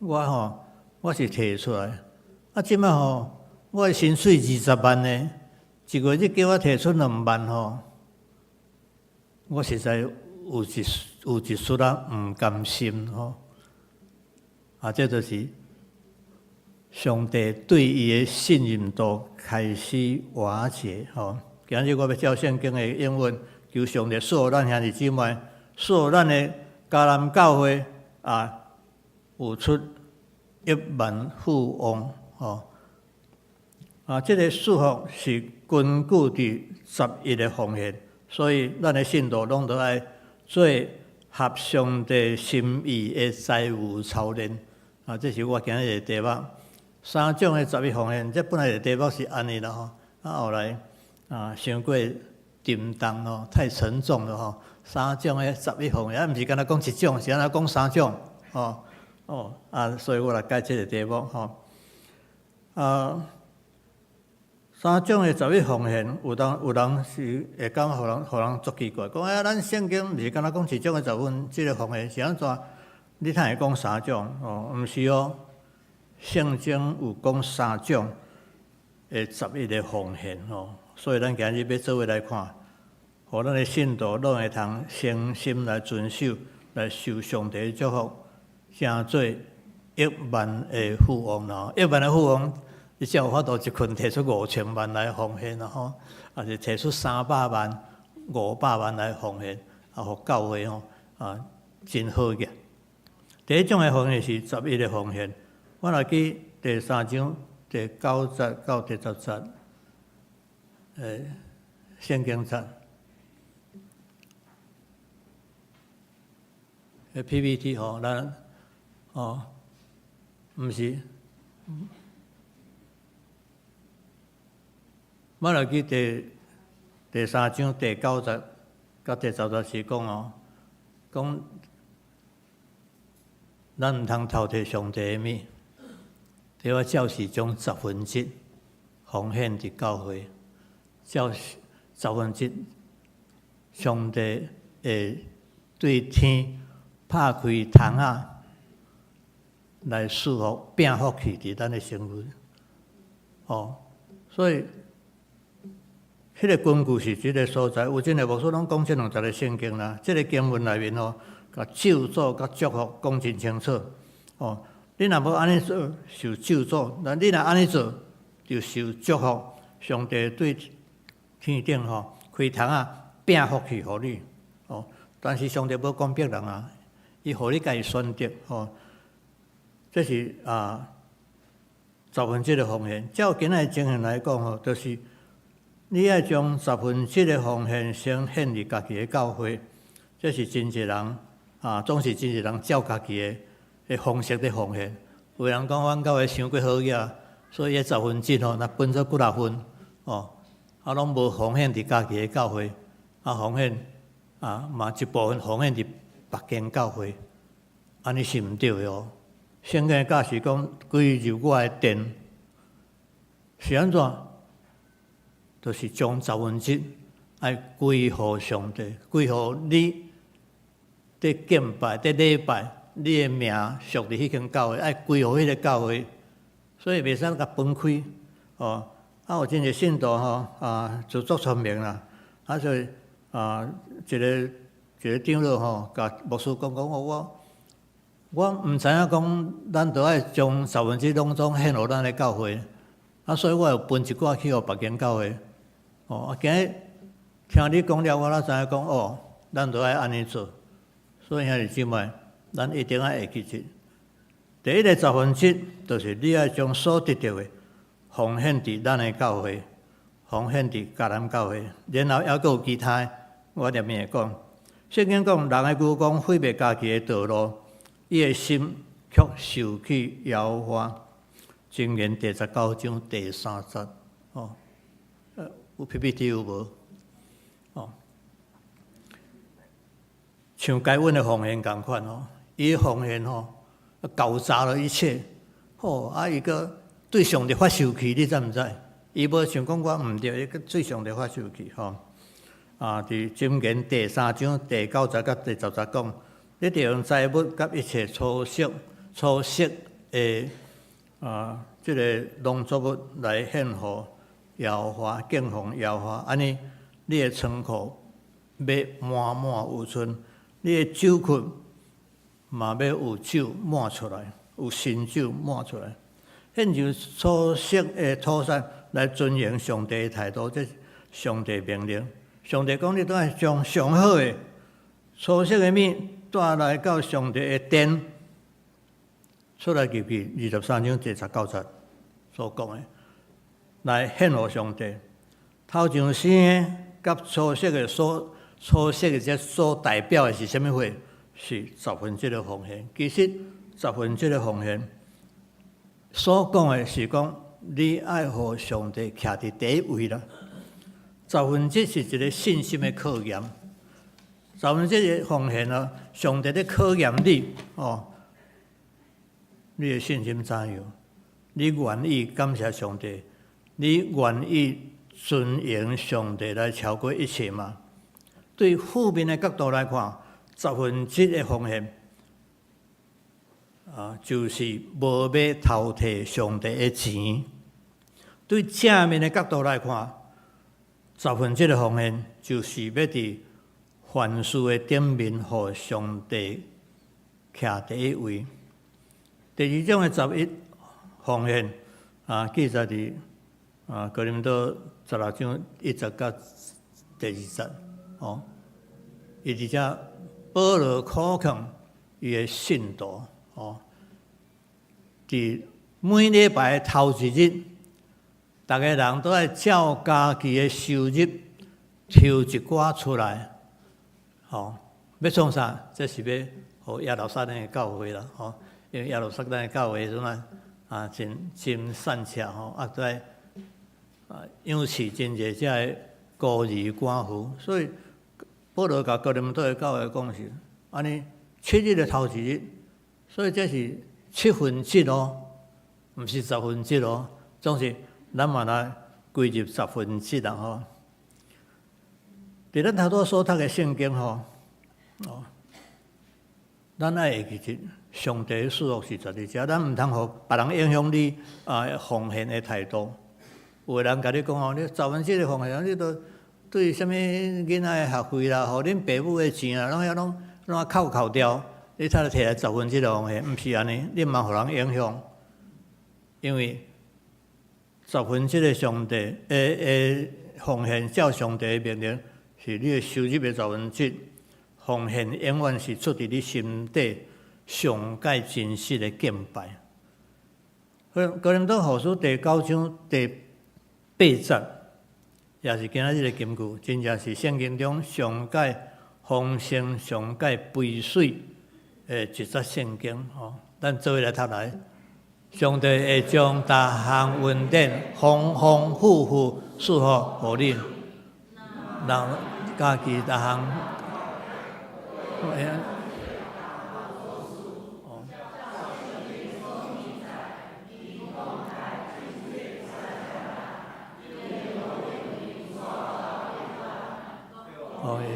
我是摕出来。即摆吼，我的薪水20万呢，一个月你叫我摕出2万吼，我实在有一丝毋甘心吼。这就是上帝对伊的信任度开始瓦解吼。今日我要照圣经的英文，求上帝所有咱兄弟姊妹，所有咱的迦南教会有出1万富翁这个数学是根据伫11个奉献，所以咱的信徒拢都爱做合上帝心意的财务操练这是我今日的题目。3种的11奉献，这本来的题目是安尼啦吼，后来。伤过沉重咯，太沉重了吼。3种的11奉献，毋是干那讲1种，是安那讲3种所以我来改这个题目吼。3种的11奉献，有人是会感互人足奇怪，讲咱圣经毋是干那讲1种的10分，这个奉献是安怎？你通会讲3种毋是圣经有讲3种的11个奉献所以咱今日要做伙来看，互咱的信徒拢会通诚心来遵守，来受上帝的祝福，成做1万的富翁啦！1万的富翁，你才有法度一群摕出5000万来奉献啦还是摕出300万、500万来奉献，互教会真好个。第一种的奉献是11的奉献，我来记第3章第9节到第10节，圣经节，PPT 吼，咱毋是，我来记第3章第9节到第10节是讲讲咱毋通偷摕上帝的物。第二教是将1/10奉献伫教会，教1/10，上帝会对天拍开窗仔来赐福变福气伫咱的身份。所以迄个根据是即个所在，有真个牧师拢讲这2节的圣经啦，即个经文内面甲咒诅甲祝福讲真清楚。你若无安尼做，受咒诅；但你若安尼做，就受祝福。上帝对天顶开窗仔变福气互你。但是上帝无公逼人啊，伊互你家己选择。这是1/10的奉献。照今仔的情形来讲就是你爱将1/10的奉献先献入家己的教会，这是真侪人总是真侪人照家己的方式在奉献。有人讲阮教会伤过好嘢，所以1/10若分做几多分拢无奉献伫家己的教会，奉献嘛一部分奉献伫别间教会，安尼是毋对的圣经的教是讲归入我的殿，是安怎？就是将1/10爱归乎上帝，归乎你在敬拜、在礼拜。你的名属伫迄间教会，爱归乎迄个教会，所以袂使甲分开有真侪信徒自作聪明啦，所以一个长老甲牧师讲我毋知影讲，咱着爱将1/10拢总献互咱的教会，所以我又分一寡去互别间教会。今日听你讲了，我才知影讲咱着爱安尼做。所以兄弟姊妹，咱一定要会记住，第一个1/10，就是你要将所得到的奉献伫咱的教会，奉献伫迦南教会，然后还佫有其他的，我念面会讲。圣经讲，人的牛讲毁灭家己的道路，伊的心却受去摇花。箴言第19章第3节，有 PPT 有无？像该阮的奉献共款伊的奉献搞砸了一切，伊个对上帝发生气，你知毋知？伊无想讲我毋对，伊个对上帝发生气伫箴言第3章第9节到第10节讲，你着用财物甲一切粗色的即个农作物来献互耶和华，敬奉耶和华，安尼你的仓库要满满有春。你的酒库嘛要有酒满出来，有新酒满出来。献上粗色的土产来遵行上帝的态度，这是上帝命令。上帝讲，你都要将上好的粗色的物带来到上帝的殿。出来记记23章第19节所讲的，来献互上帝。头上生的甲粗色的粗色的这所代表的是什么货？是1/10的奉献。其实1/10的奉献所讲的是讲，你爱互上帝徛伫第一位啦。1/10是一个信心的考验。1/10的奉献上帝在考验你你的信心怎样？你愿意感谢上帝？你愿意遵行上帝来超过一切吗？对负面的角度来看，1/10的奉献就是无要偷摕上帝的钱。对正面的角度来看，1/10的奉献就是要伫凡事的顶面，互上帝徛第一位。第二种的11奉献记载伫哥林多16章1节到第2节伊伫遮保罗苦劝伊的信徒伫每礼拜头一日，大家人都爱照家己的收入抽一寡出来，要创啥？这是要互亚罗撒冷的教会啦，因为亚罗撒冷的教会种真善巧都爱养饲真济遮个孤儿寡妇，所以保罗甲哥林多的教会讲是安尼，7日的头一日，所以这是7/7哦，毋是10/7哦，总是咱嘛来归入10/7啦伫咱头拄所读的圣经咱爱会记得上帝的赐福是在伫遮，咱毋通互别人影响你奉献的态度。有个人甲你讲你7/7的奉献，你都对什物囡仔的学费啦，互恁爸母的钱啦，拢扣掉，你才摕来7/7的奉献，毋是安尼，你毋通互人影响，因为7/7的上帝奉献照上帝的命令，是你的收入的7/7。奉献永远是出自你心底上界真实的敬拜。哥林多后书第9章第8节，也是今仔日的金句，真正是圣经中上界丰盛、上界肥水的一节圣经。咱做伙来读来，上帝会将各项恩典丰丰富富赐福互恁，让家己各项。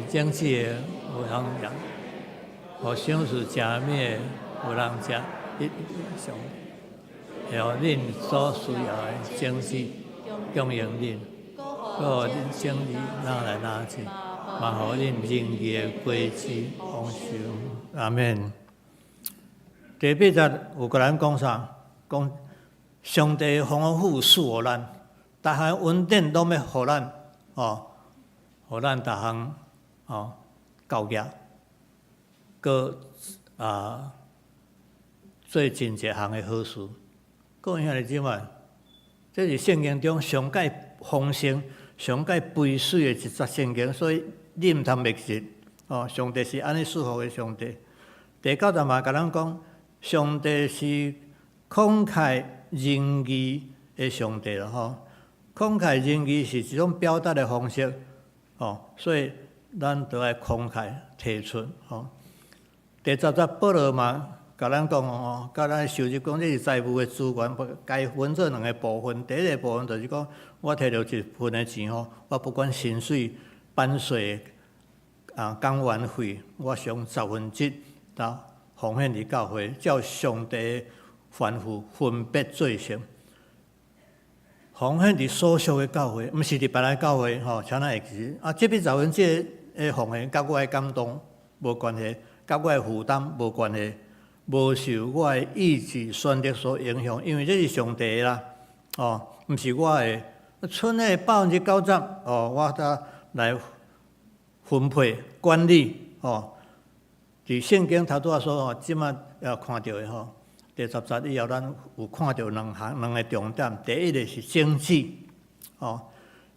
经济的有人食，相似食物的有人食，上会互恁所需要的经济供应恁，搁互恁生意哪来哪去，嘛互恁仁义的果子丰收。阿免。第8节有个人讲啥？讲上帝丰丰富富赐予咱，逐项恩典拢要互咱，互咱逐项。教业，搁做真侪项的好事。各位兄弟姊妹，这是圣经中上界丰盛、上界肥水的一节圣经，所以你毋通灭失。上帝是安尼赐福的上帝。第9节嘛，甲咱讲，上帝是慷慨仁义的上帝啦。慷慨仁义是一种表达的方式。所以。咱都爱慷慨提出，第10节保罗嘛，甲咱讲甲咱收入讲，这是财务的资源，该分做2个部分。第一个部分就是讲，我摕到1份的钱我不管薪水、版税、讲员费，我上7/7到奉献伫教会，照上帝的吩咐分别做成。奉献伫所属的教会，毋是伫别个教会请咱会记。这笔7/7的奉献，甲我的感动无关系，甲我的负担无关系，无受我的意志选择所影响，因为这是上帝的啦，毋是我的。剩的90%，我才来分配管理，伫圣经头拄仔说，即马要看到的第10节以后，咱有看到2个重点，第一个是经济，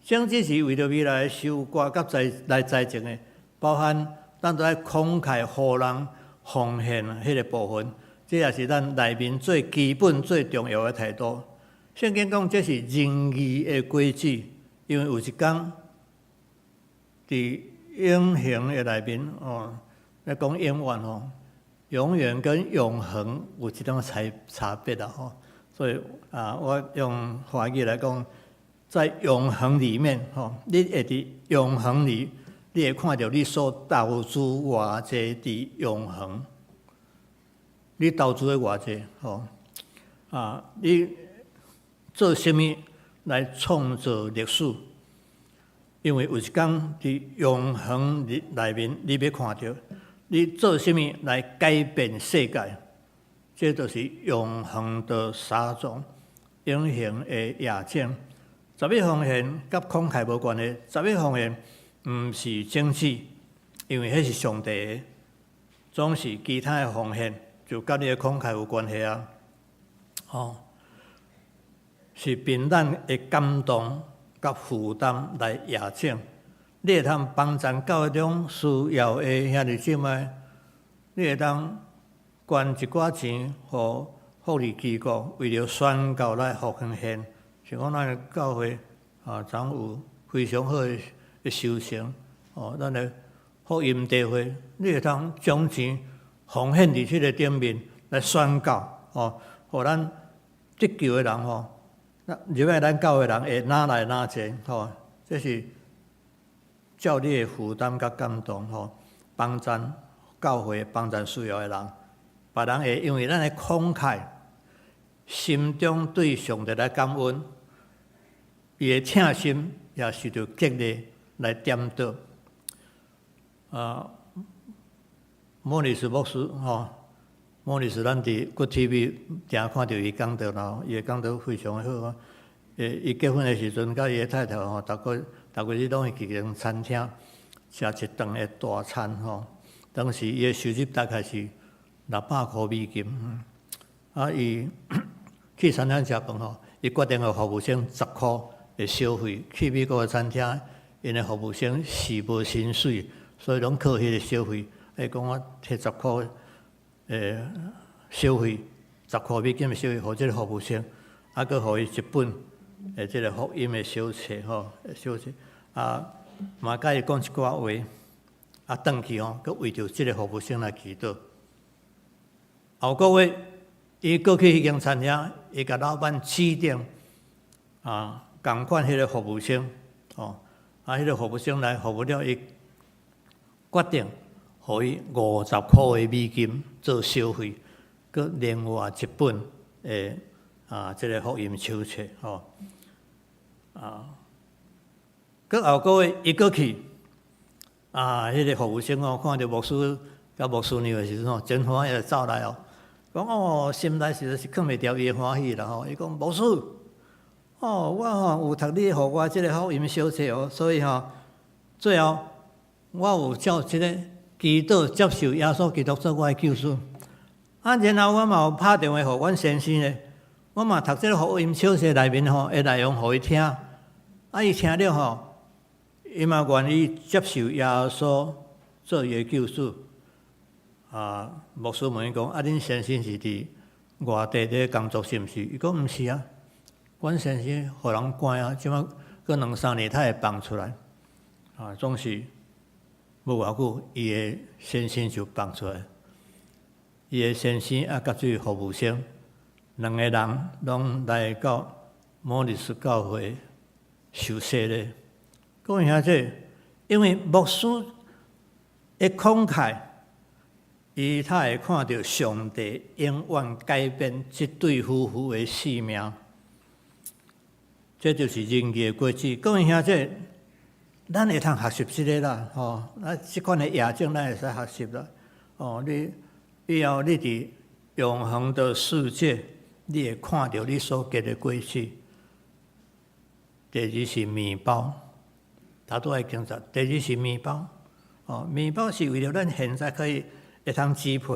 经济是为了未来的收割甲来财政的，包含咱都爱慷慨互人奉献迄个部分，这也是咱内面最基本、最重要的态度。圣经讲这是仁义的果子，因为有一天伫永恒的内面，来讲永远永远跟永恒有一种差别啦所以我用华语来讲。在永恒里面，你会伫永恒里，你会看到你所投资偌济伫永恒，你投资的偌济，你做什么来创造历史？因为有一天伫永恒内面，你要看到你做什么来改变世界，这就是永恒的3种永恒的业种。10亿奉献甲慷慨无关系，10亿奉献毋是经济，因为迄是上帝的，总是其他的奉献就甲你的慷慨有关系啊。哦，是凭咱的感动甲负担来亚证。你会通帮助教会中需要的兄弟姊妹，你会当捐一寡钱，互福利机构为了宣教来奉献。像讲咱的教会总有非常好的修成，咱的福音大会，你会通将钱奉献伫即个顶面来宣教，互咱得救的人入来咱教会人会哪来哪济，这是照你的负担甲感动，帮助教会帮助需要的人，别人会因为咱的慷慨，心中对上帝来感恩，伊的请心也受到激励来点倒。莫里斯牧师莫里斯咱伫国 TV 常看到伊讲道啦，伊讲道非常好。伊结婚的时阵，甲伊的太太逐个日拢会去间餐厅食一顿的大餐当时伊的收入大概是600块美金。伊去餐厅食饭伊决定互服务生10块的小费。去美国的餐厅，因的服务生是无薪水，所以拢靠迄个小费。讲我摕10块小费，10块美金的小费，互即个服务生，佮互伊一本即个福音的小册小册嘛甲伊讲一寡话，转去佮为着即个服务生来祈祷。后个月，伊过去迄间餐厅，伊甲老板指定共款迄个服务生迄个服务生来服务了，伊决定互伊50块的美金做小费，佮另外一本即个福音手册佮后个月伊过去迄个服务生看到牧师甲牧师娘的时阵真欢喜就走来讲心内实在是藏袂牢伊的欢喜啦伊讲牧师我有读你互我即个福音小册所以最后我有照即个祈祷接受耶稣基督做我的救主。然后我嘛有拍电话互阮先生咧，我嘛读即个福音小册内面的内容互伊听，伊听了伊嘛愿意接受耶稣做伊的救主。牧师问伊讲恁先生是伫外地咧工作是毋是？伊讲毋是阮先生互人关即摆过2-3年他会放出来。总是无偌久，伊的先生就放出来。伊的先生甲这个服务生2个人拢来到莫里斯教会受洗咧。各位兄弟，因为牧师的慷慨，他会看到上帝永远改变这对夫妇的性命。这就是人义的果子。各位兄弟，咱会通学习这个啦，这款的亚证咱会使学习啦。你以后你伫永恒的世界，你会看到你所结的果子。第二是面包，大都爱经历。第二是面包，面包是为了咱现在可以会通支配、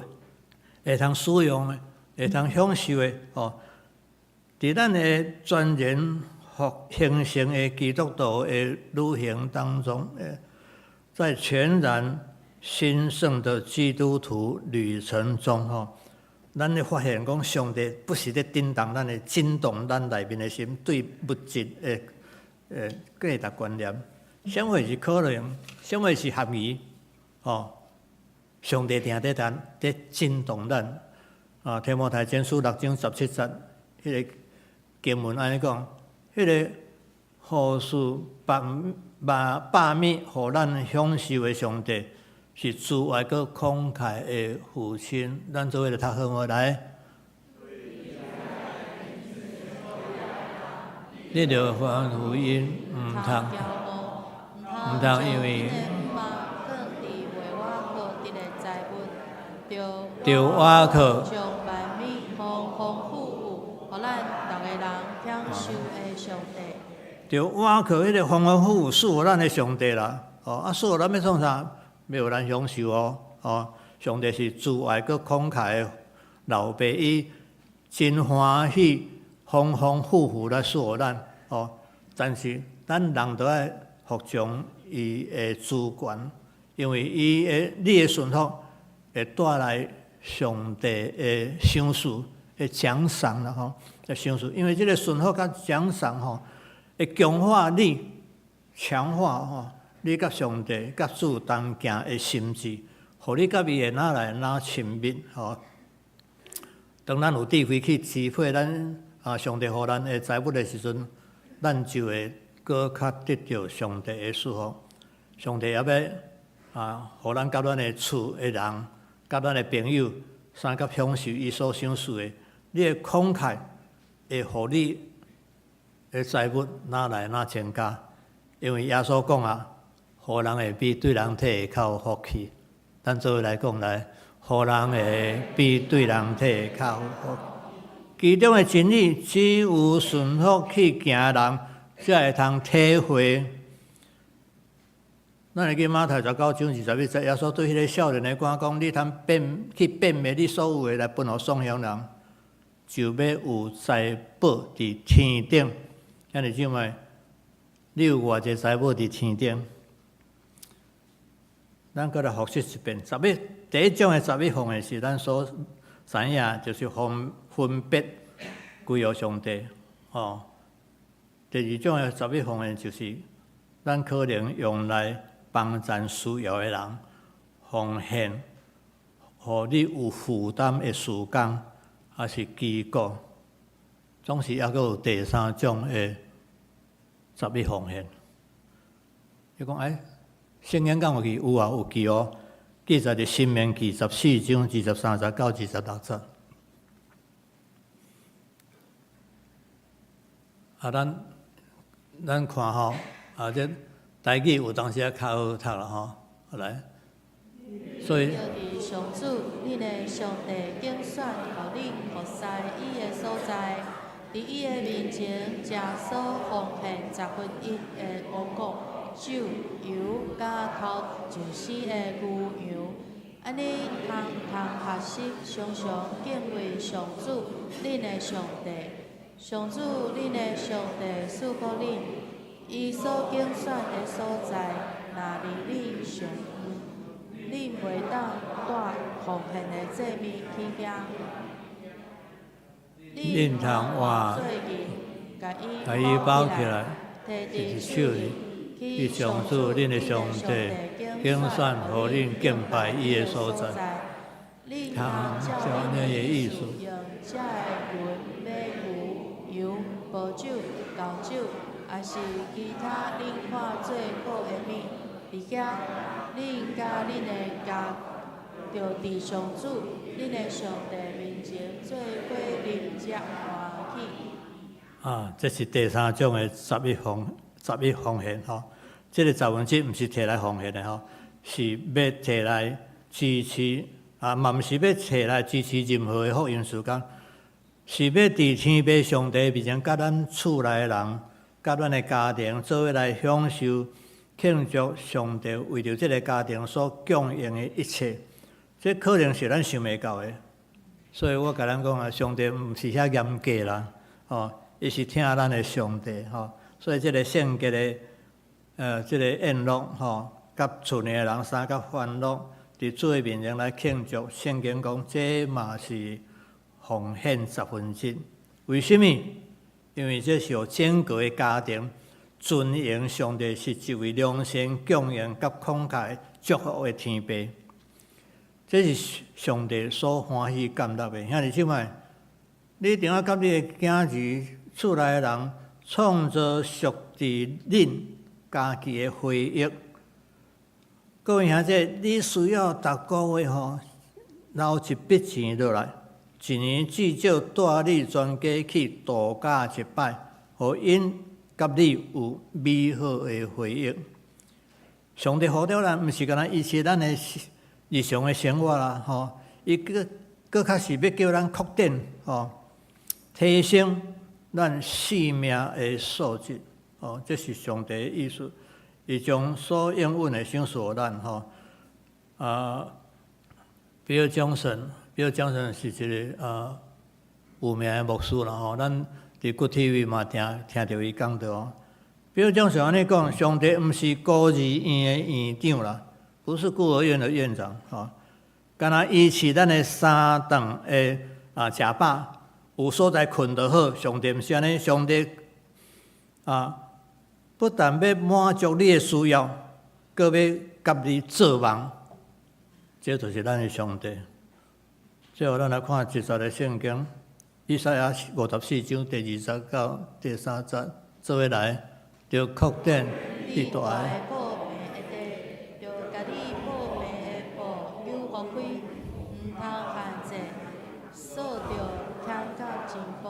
会通使用的、会通享受的。伫咱的全然形成的基督徒的旅行当中，在全然兴盛的基督徒旅程中，咱会发现讲上帝不是在震动咱内面的心，对物质的价值观念，什么是可能，什么是合宜，上帝定在震动咱。提摩太前书6章17节，迄个经文安尼讲。迄个好事罢免，互咱享受的上帝，是慈爱佮慷慨的父亲。咱做伙来读好无来？你着传福音，毋通因为着瓦靠。就我靠迄个丰丰富富赐予咱的上帝啦，赐予咱要创啥？要咱享受上帝是慈爱佮慷慨的老爸伊真欢喜，丰丰富富来赐予咱哦。但是咱人都要服从伊的主权，因为你的顺服会带来上帝的赏赐的奖赏啦吼，的赏赐。因为这个顺服甲奖赏吼，会强化你、强化吼你甲上帝、甲主同行的心志，互你甲伊会哪亲密吼。当咱有智慧去支配咱上帝互咱的财物的时阵，咱就会搁较得到上帝的祝福。上帝也要互咱甲咱的厝的人、甲咱的朋友，三甲享受伊所赏赐的。你的慷慨会互你的财物哪来哪增加，因为耶稣讲互人会比对人体较有福气。咱做伙来讲来。互人会比对人体较好。其中的真理，只有顺服去行人，才会通体会。咱会记马太19章21节，耶稣对迄个少年的官讲：你通去变卖你所有的来分予送乡人，就要有财宝伫天顶。安尼怎么？你有偌济财宝伫天顶？咱搁来复习一遍。第一种的11奉献是咱所知影，就是分别归于上帝。第二种的11奉献就是咱可能用来帮助需要的人，奉献，互你有负担的事工，还是机构，总是还阁有第三种的11奉献。你讲圣经敢有记？有有记哦。记载伫申命记14章23节到26节。咱看吼，这台语有当时较好读啦吼。来，所以。伫上主，恁的上帝拣选，互恁服侍伊的所在，伫伊的面前，食所奉献1/10的五谷。酒、油、甲头上死的牛羊，安尼通学习常常敬畏上主，恁的上帝。上主，恁的上帝赐予恁，伊所拣选的所在，若离恁上远，恁袂当带奉献的祭物去行。恁通换甲伊包起来，摕伫手里。去上主恁的上帝拣选，互恁敬拜伊的所在。通照恁的意思。用这的银买牛、油、薄酒、厚酒，也是其他恁看最好的物，伫遐恁甲恁的家，就伫上主恁的上帝面前做伙啉食欢喜。这是第三种的11奉献吼。这个十分之毋是摕来奉献的吼，是要摕来支持嘛毋是要摕来支持任何的福音事工，是要伫天父上帝面前，甲咱厝内的人，甲咱的家庭做伙来享受庆祝上帝为着这个家庭所供应的一切。这可能是咱想袂到的，所以我甲咱讲上帝毋是遐严格啦，伊是听咱的上帝所以这个圣洁的。这个宴乐甲厝内的人三甲欢乐，伫主的面前来庆祝。圣经讲，这嘛是奉献1/10。为什么？因为这是有整个的家庭尊荣上帝是一位良善、供应甲慷慨祝福的天父。这是上帝所欢喜感纳的。兄弟姊妹，你一定要甲你的囝儿、厝内的人创造属于恁家己的回忆。各位兄弟，你需要逐个月留一笔钱落来，一年至少带你全家去度假一摆，互因甲你有美好的回忆。上帝呼召咱，毋是干那维持咱的日常的生活啦，伊搁较是要叫咱扩展，提升咱生命的素质，这是上帝的意思。伊将所应允的赏赐咱，比尔·江神比如蒋神是一个有名的牧师啦吼，咱伫Good TV 嘛听到伊讲到哦。比如蒋神安尼讲，上帝毋是孤儿院的院长啦，不是孤儿院的院长吼，敢若伊是咱的三顿的食饱，有所在困就好。上帝毋是安尼，上帝不但要满足你的需要，搁要甲你做梦，这就是咱的上帝。最后，咱来看一节的圣经，以赛亚54章第20到第3节，做伙来，就确定一大个。就甲你报命的报有互开，毋通限制，锁着听到真高，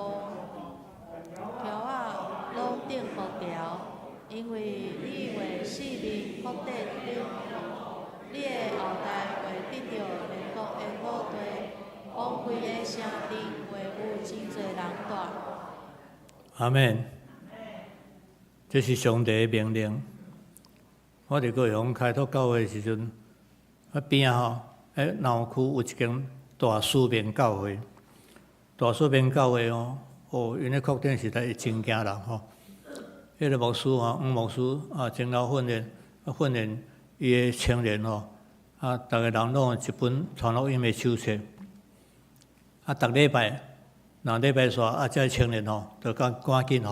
条仔拢顶复条，因为你为四面福地你的后代会得到联国的土地，荒废的城镇会有真侪人住。阿免，这是上帝的命令。我伫高雄开拓教会的时阵，边闹区有一间大书面教会。大书面教会因咧确定是在真惊人吼。迄个牧师黄牧师前头训练伊的青年逐个人拢有一本传福音的手册。逐礼拜，若礼拜煞这青年就赶紧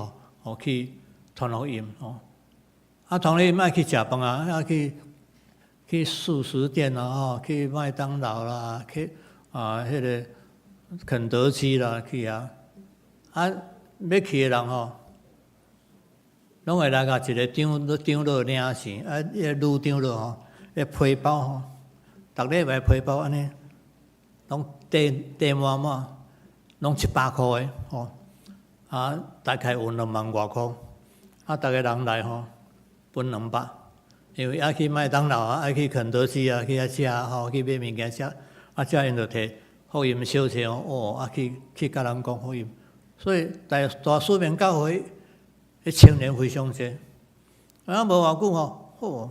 去传福音传福音爱去食饭去素食店啦去麦当劳啦，去迄个肯德基啦去要去的人拢会来甲一个长老领钱，迄个女长老迄皮包逐礼拜皮包安尼，拢地满满，拢100块的大概有2万外块，逐个人来分200，因为去麦当劳去肯德基去食去买物件食，因就摕福音小册去甲人讲福音，所以大书面教会。青年非常多，无偌久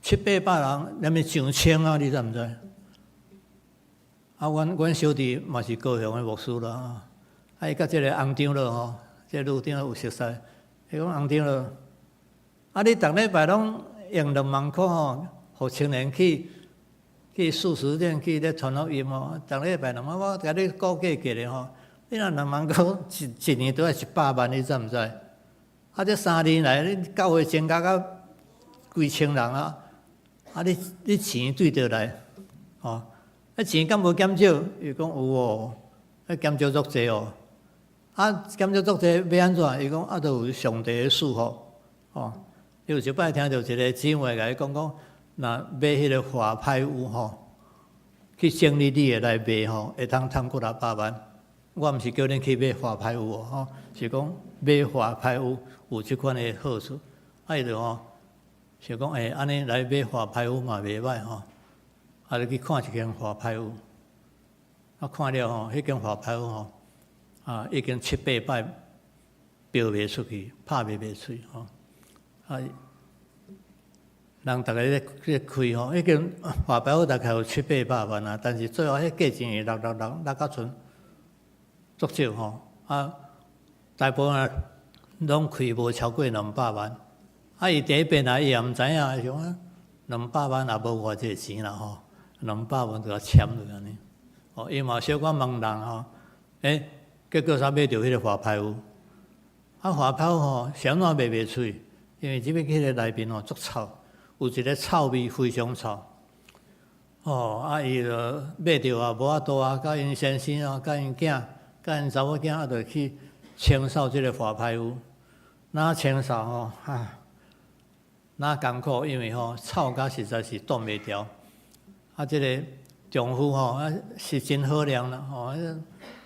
700-800人，连咪上千你知毋知？阮小弟嘛是高雄的牧师啦，伊甲即个洪长老即个女长老有熟悉，伊讲洪长老，你逐礼拜拢用2万块互青年去素食店去咧传福音逐礼拜2万，我甲你估计计咧你若2万块一年都要100万，你知毋知？这3年来，你教会增加到几千人你钱对倒来钱敢无减少？伊讲有减少足济减少足济要安怎？伊讲都有上帝的祝福有一摆听到一个姊妹甲伊讲，若买迄个花牌有去整理你的来卖会当赚几600万。我毋是叫恁去买花牌有是讲买花牌有即款的好处。伊就讲安尼来买花牌有嘛袂歹就去看一间花牌有。看了迄间花牌有已经7-8摆标袂出去，拍袂出去人逐个咧开迄间花牌有大概有700-800万但是最后迄价钱落到剩。足少大部分拢开无超过200万。伊第一遍伊也毋知影，想200万也无偌济钱啦200万就甲签落安尼。伊嘛小可茫然结果才买着迄个花牌有。花牌有谁怎卖袂出去？因为即边迄个内面足臭，有一个臭味非常臭。伊就买着无法度甲因先生甲因囝。甲因查某囝就去清扫即个花牌有，清扫艰苦，因为臭甲实在是挡袂牢。即个丈夫是真好良啦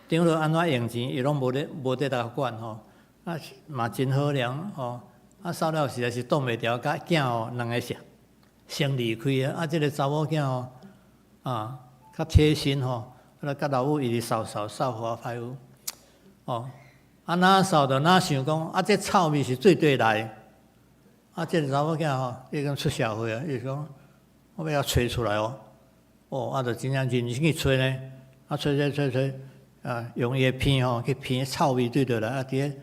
长老安怎用钱，伊拢无得来管嘛真好良扫了实在是挡袂牢，甲囝2个先离开即个查某囝较贴心甲老母一直扫花牌有哪扫就哪想讲这臭味是最对来这个查某囝已经出社会伊讲我要找出来就真正认真去吹呢，吹，用伊个片去片臭味对倒来，伫咧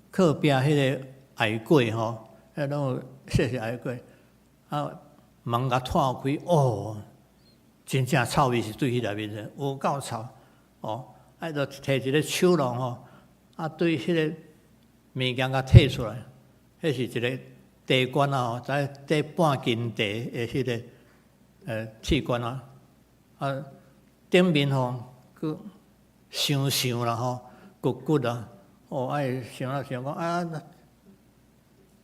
靠壁迄个矮柜迄拢细矮柜，门甲拓开，真正臭味是对迄内面的，有够臭，就摕一个手笼对迄个物件甲摕出来，迄是一个地管在底半斤地的迄个器官顶面佮香啦骨啦，爱想讲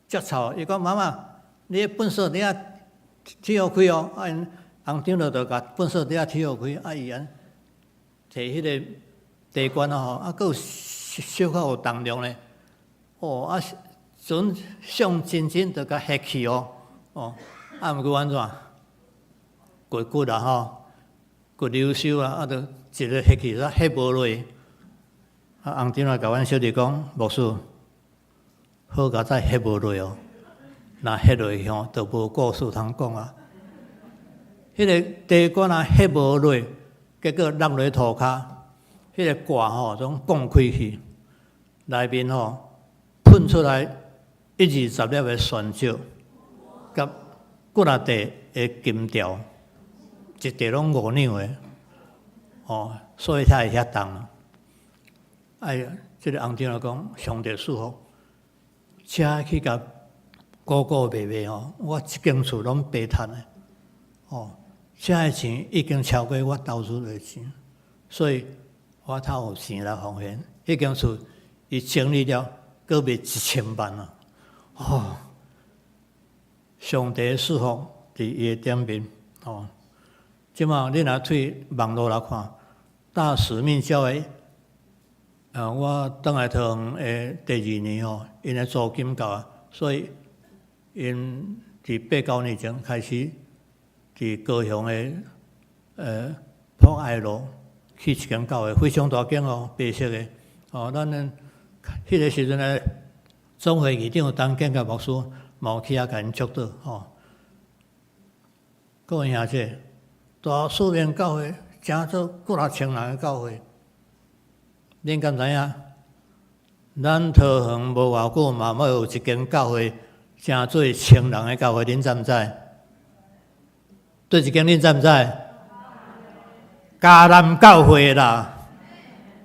足臭，伊讲妈妈，你的粪扫底下踢互开红长就甲粪扫底下踢互开，伊摕迄个地管佮有小可有重量咧，阵上真就甲吸去毋过安怎？骨啦骨流收啦，就一个吸去，吸无落。红长甲阮小弟讲，牧师，好甲再吸无落若吸落去就无故事通讲啊。迄个地管吸无落，结果落落涂骹，迄个挂总放开去，内面喷出来120粒的酸石，甲骨力地的金条，一地拢5两的，所以才会遐重。这个红长讲，上帝赐福，车去甲古卖，我一间厝拢白赚的，车的钱已经超过我投资的钱，所以我才有钱来奉献。迄间厝伊整理了，阁卖1000万啊！上帝的赐福伫伊的顶面，即马你若去网络来看，大使命教会，我倒来桃园的第2年因的租金够啊，所以因伫8、9年前开始伫高雄的博爱路去一间教会，非常大间白色的咱迄个时阵呢，总会议长陈建甲牧师嘛有去甲因祝祷各位兄弟，大数面教会诚做几啊千人的教会，恁敢知影？咱桃园无偌久嘛，要有一间教会诚做1000人的教会，恁知毋知？对一间恁知毋知？迦南教会啦！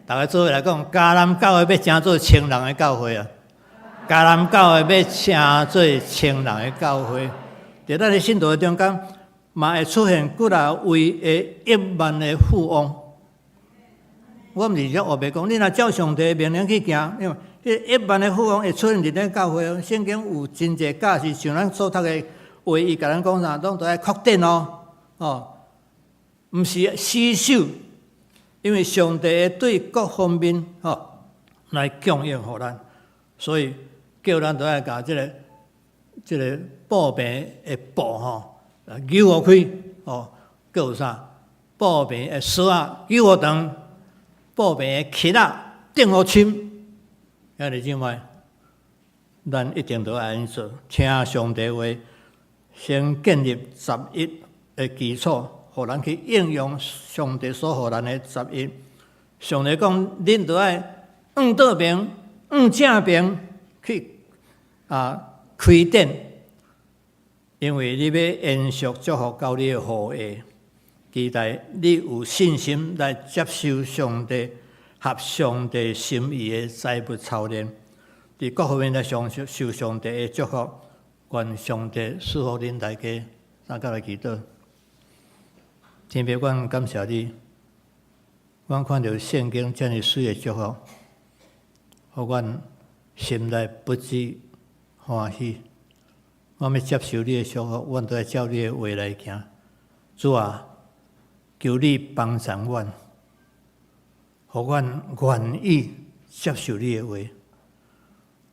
大家做伙来讲，迦南教会要诚做1000人的教会啊！迦南教会要诚做1000人的教会，伫咱的信徒中间，嘛会出现几啊位的1万的富翁。我毋是遮话白讲，你若照上帝的命令去行，因为迄1万的富翁会出现伫咱教会。圣经有真侪假是像咱所读的话，伊甲咱讲啥，拢都爱确定毋是死守，因为上帝会对各方面来供应互咱，所以叫咱都爱甲即个布病的布扭互开佫有啥布病的丝扭互长，布病的膝顶互深，兄弟姊妹，咱一定都爱安尼做，听上帝话，先建立11的基础。互咱去应用上帝所予咱的11。上帝讲，恁着爱往倒边、往正边去开展，因为你要延续祝福到你的后裔，期待你有信心来接受上帝合上帝心意的栽培操练，伫各方面来受上帝的祝福。愿上帝赐福恁大家，大家来祈祷。天父，阮感谢你，阮看到圣经遮尔水的祝福，互阮心内不知欢喜。我要接受你的祝福，阮都要照你的话来行。主啊，求你帮助阮，互阮愿意接受你的话，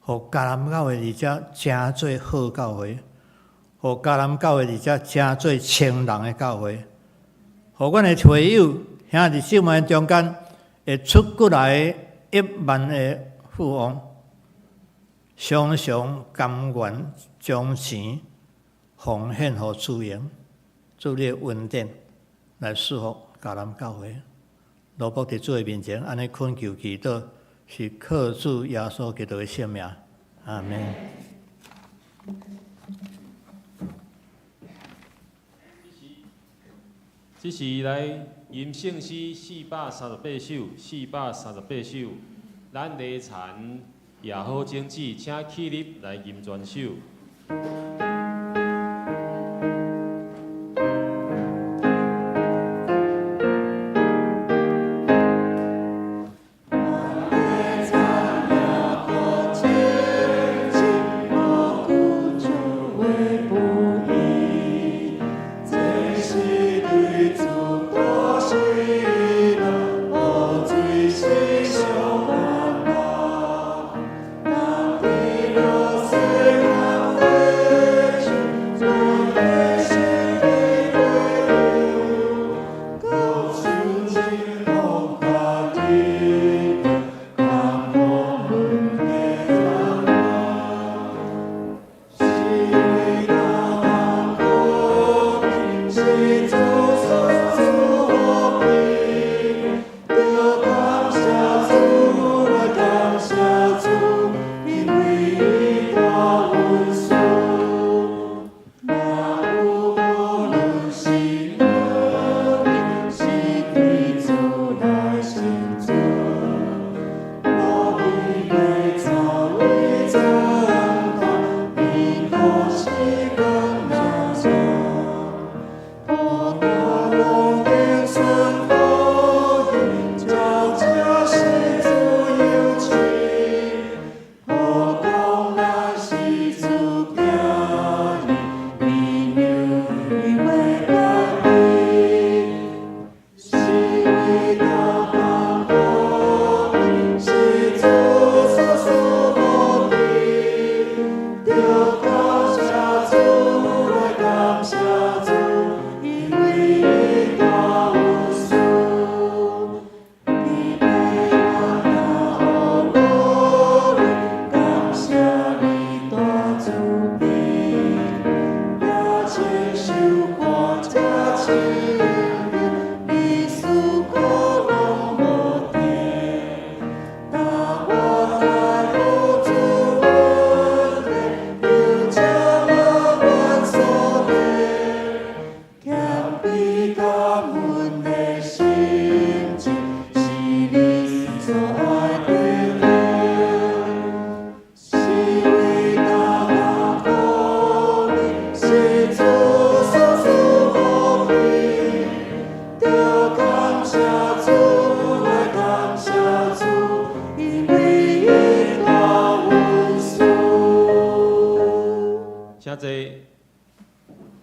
互迦南教会伫遮诚做好教会，互迦南教会伫遮诚做1000人的教会。互阮的会友兄弟姊妹中间会出过来1万的富翁，常常甘愿将钱奉献予主营。主你的恩典来祝福迦南教会。罗卜伫主的面前，安尼恳求祈祷，是靠主耶稣基督的圣名，阿门。这是来吟圣诗438首，438首，咱礼残也好整旨，请起立来吟全首。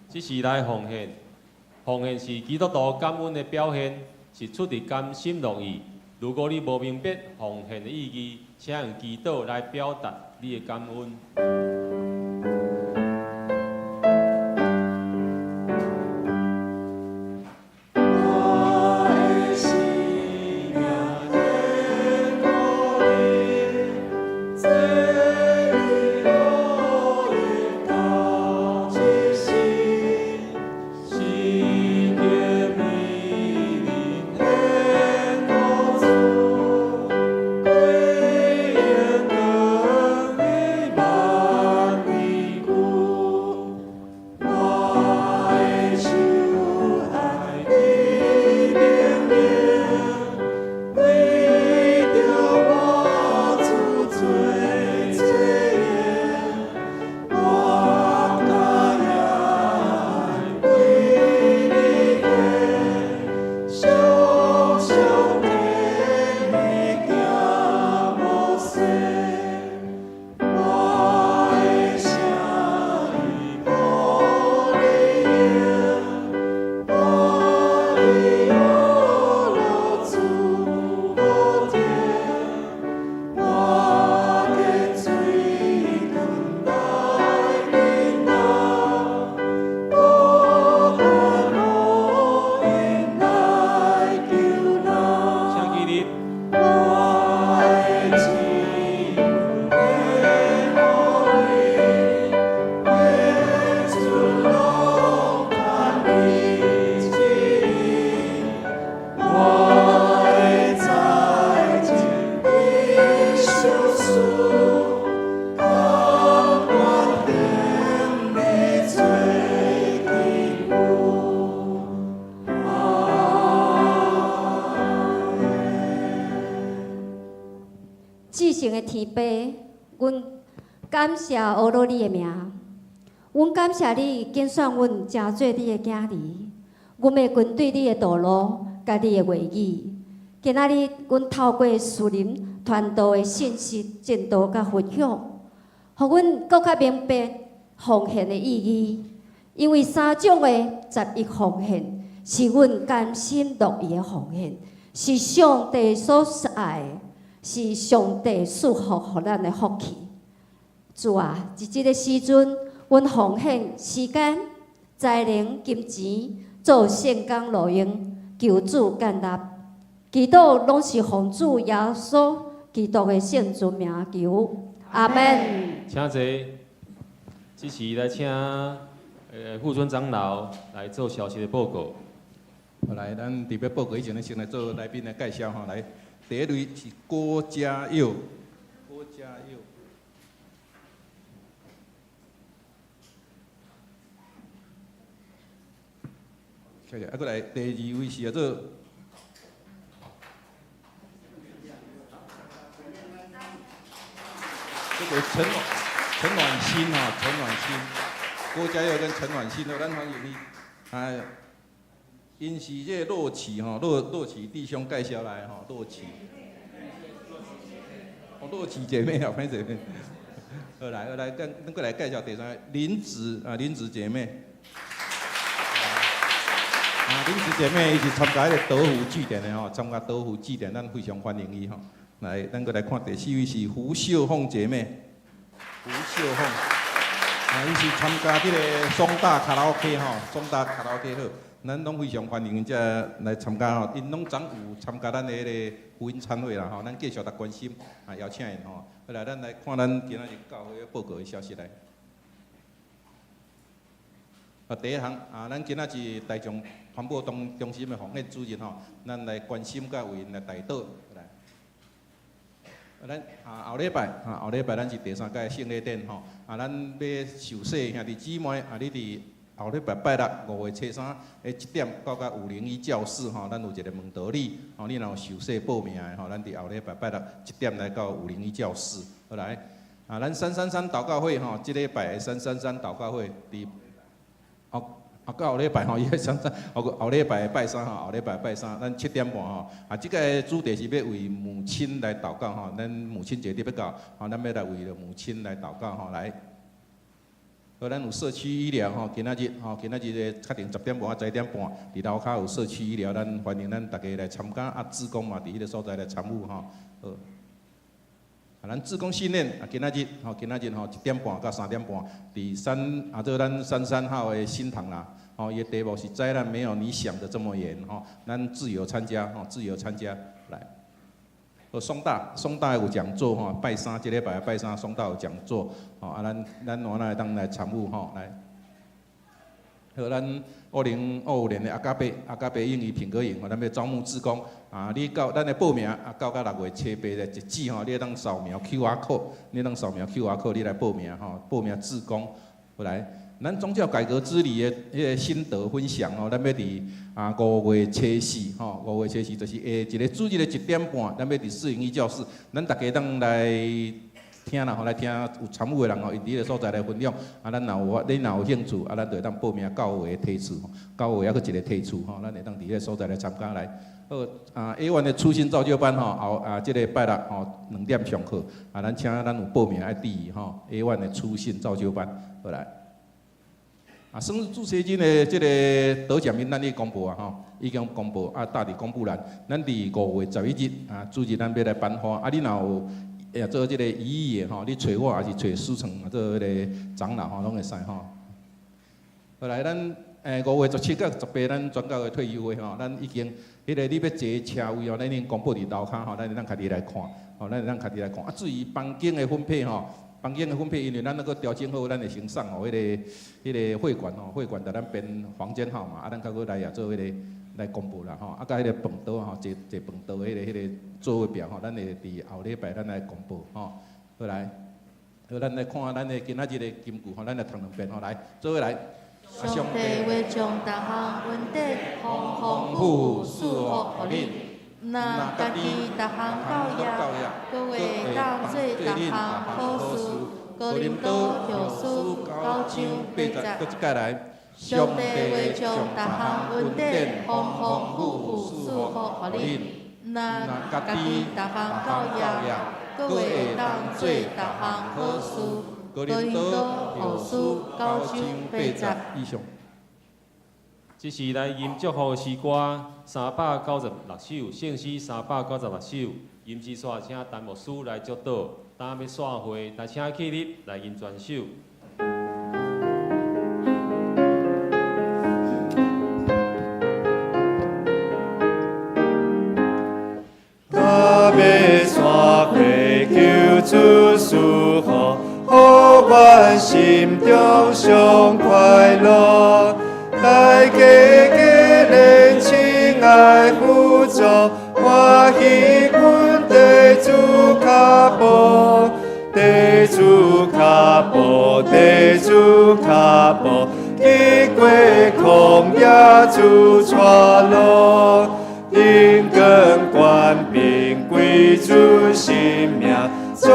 这是来奉献，奉献是基督徒感恩的表现，是出于甘心乐意。如果你无明白奉献的意义，请用祈祷来表达你的感恩。至圣的天父，阮感谢阿罗你的名，阮感谢你拣选阮成做你的囝儿，阮要跟对你的道路，甲你的话语。今仔日，阮透过树林传道的信息、进度甲分享，互阮更较明白奉献的意义。因为3种的11奉献，是阮甘心乐意的奉献，是上帝所爱的，是上帝赐福互咱的福气。主啊，伫即个时阵，阮奉献时间、才能、金钱，做圣工路用，求主干纳。祈祷拢是奉主耶稣基督的圣尊名求，阿门。请坐，这时来请副村长老来做消息的报告。好来，咱伫要报告以前，先来做来宾的介绍吼。来，第一位是郭家佑，郭家佑。谢谢。啊，过来第二位是叫做。这个陈暖心哈，陈暖心，郭家佑跟陈暖心哦，咱欢迎你。啊，因是这洛奇哈，洛奇弟兄介绍来哈，洛奇，哦，洛奇姐妹啊，歹势。好来，咱过来介绍第三个林子姐妹。林子姐妹伊是参加迄个德福祭典的吼，参加德福祭典，咱非常欢迎伊吼。来，咱过来看第4位是胡秀凤姐妹，胡秀凤，伊是参加这个双大卡拉 OK 吼，双大卡拉 OK 好，咱拢非常欢迎这来参加吼，因拢总有参加咱的迄个福音餐会啦吼，咱继续来关心啊，邀请因吼。后来咱来看咱今仔日教会报告的消息来。第一项咱今仔日大众传播中心的奉献主任吼，咱来关心甲为因来代祷。咱后礼拜咱是第3届圣礼典吼，咱要受洗兄弟姊妹你伫后礼拜拜六5月初31点到501教室吼，咱有一个问答礼吼，你若有受洗报名的吼，咱伫后礼拜拜六1点来到501教室。好来，咱333祷告会吼，即礼拜的333祷告会伫到后礼拜吼，伊个333，后礼拜拜3吼，后礼拜拜3，咱7点半吼。即个主题是要为母亲来祷告吼，咱母亲节特别到，咱要来为了母亲来祷告吼，来。好，咱有社区医疗吼，今仔日确定10点半11点半，伫楼骹有社区医疗，咱欢迎咱大家来参加，志工嘛伫迄个所在来参与吼。好。咱志工训练今仔日1点半到3点半，伫做咱33号的新堂啦。伊的题目是灾难没有你想的这么严吼，咱自由参加自由参加来。双大有讲座吼，拜3即礼拜拜3双大有讲座咱往来当来参与吼来。好，咱2025年的阿加贝英语品格营咱要招募志工你到咱的报名到6月初8的截止吼，你当扫描 QR code， 你来报名报名志工。好来，咱宗教改革之旅的迄个心得分享咱要伫5月初45月初4就是一个主日的1点半，咱要伫401教室，咱大家当来。听啦，来听有参与的人因伫个所在来分享。你若有兴趣，咱就会当报名9月的梯次，9月还佫一个梯次咱会当伫个所在来参加来。好，A1的初心造就班即个拜六2点上课，咱请咱有报名爱第A1的初心造就班，好来。生日助学金的即个得奖名单已公布已经公布大致公布啦。咱伫5月11日主日咱要来颁发，你若有做即个仪义的你找我还是找思成做迄个长老拢会使后来咱5月17到18咱宣教会退休会咱已经迄个你要坐车位咱已经公布伫楼骹咱会当家己来看咱会当家己来看至于房间的分配因为咱那个调整好，咱会先送迄个会馆会馆在咱编房间号码咱较佫来做迄个。来公布啦甲迄个饭桌坐饭桌的迄个座位表咱会伫后礼拜咱来公布好来，咱来看咱的今仔日的金句咱来读2遍来，做伙来。上帝会将逐项问题丰富赐福予恁，那家己逐项教业，各会当做逐项好事。哥林多后书9章8节。搁一届来。上帝会将逐项恩典丰丰富富赐福予恁。那家己逐项教业，各会当做逐项好事。哥林多后书9章8节。以上。这是来吟祝福诗歌396首，圣诗396首，吟之煞请陈牧师来祝祷，当要散会，来请起立来吟全首。当要散会，求主赐福，互阮心中上快乐。大家连亲爱辅助，欢喜阮地主脚步，地主脚步，地主脚步，去过旷野主带路，因光冠冕归主性命，总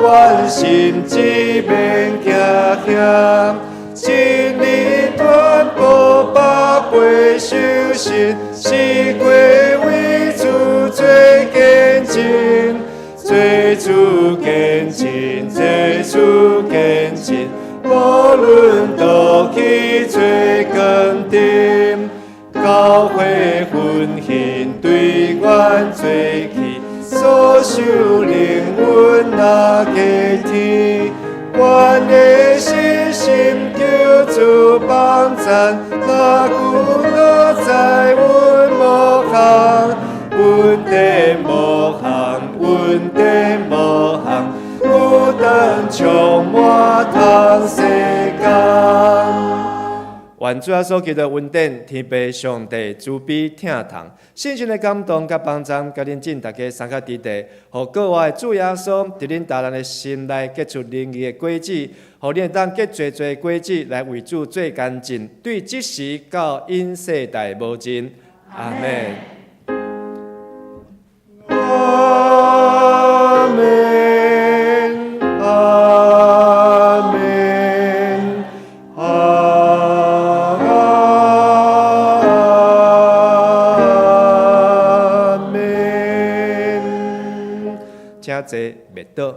阮心志免惊吓。一年团保百倍修行，四月为主做见证，做主见证，做主见证，无论倒去做工程，教会奉献对阮做起，所受灵阮那加天。阮的信心求主帮赞，那古老在阮无行，阮的无行，阮的无行，有当充满通世间。愿主啊所求的恩典，天父上帝慈悲疼痛，信心的感动甲帮赞，甲恁尽大家三脚伫地，互各位的主耶稣伫恁大人的心内结出灵义的果子，互恁当结侪侪果子来为主做干净，对即时到因世代无尽。阿门。阿门。阿门。请坐，麦倒。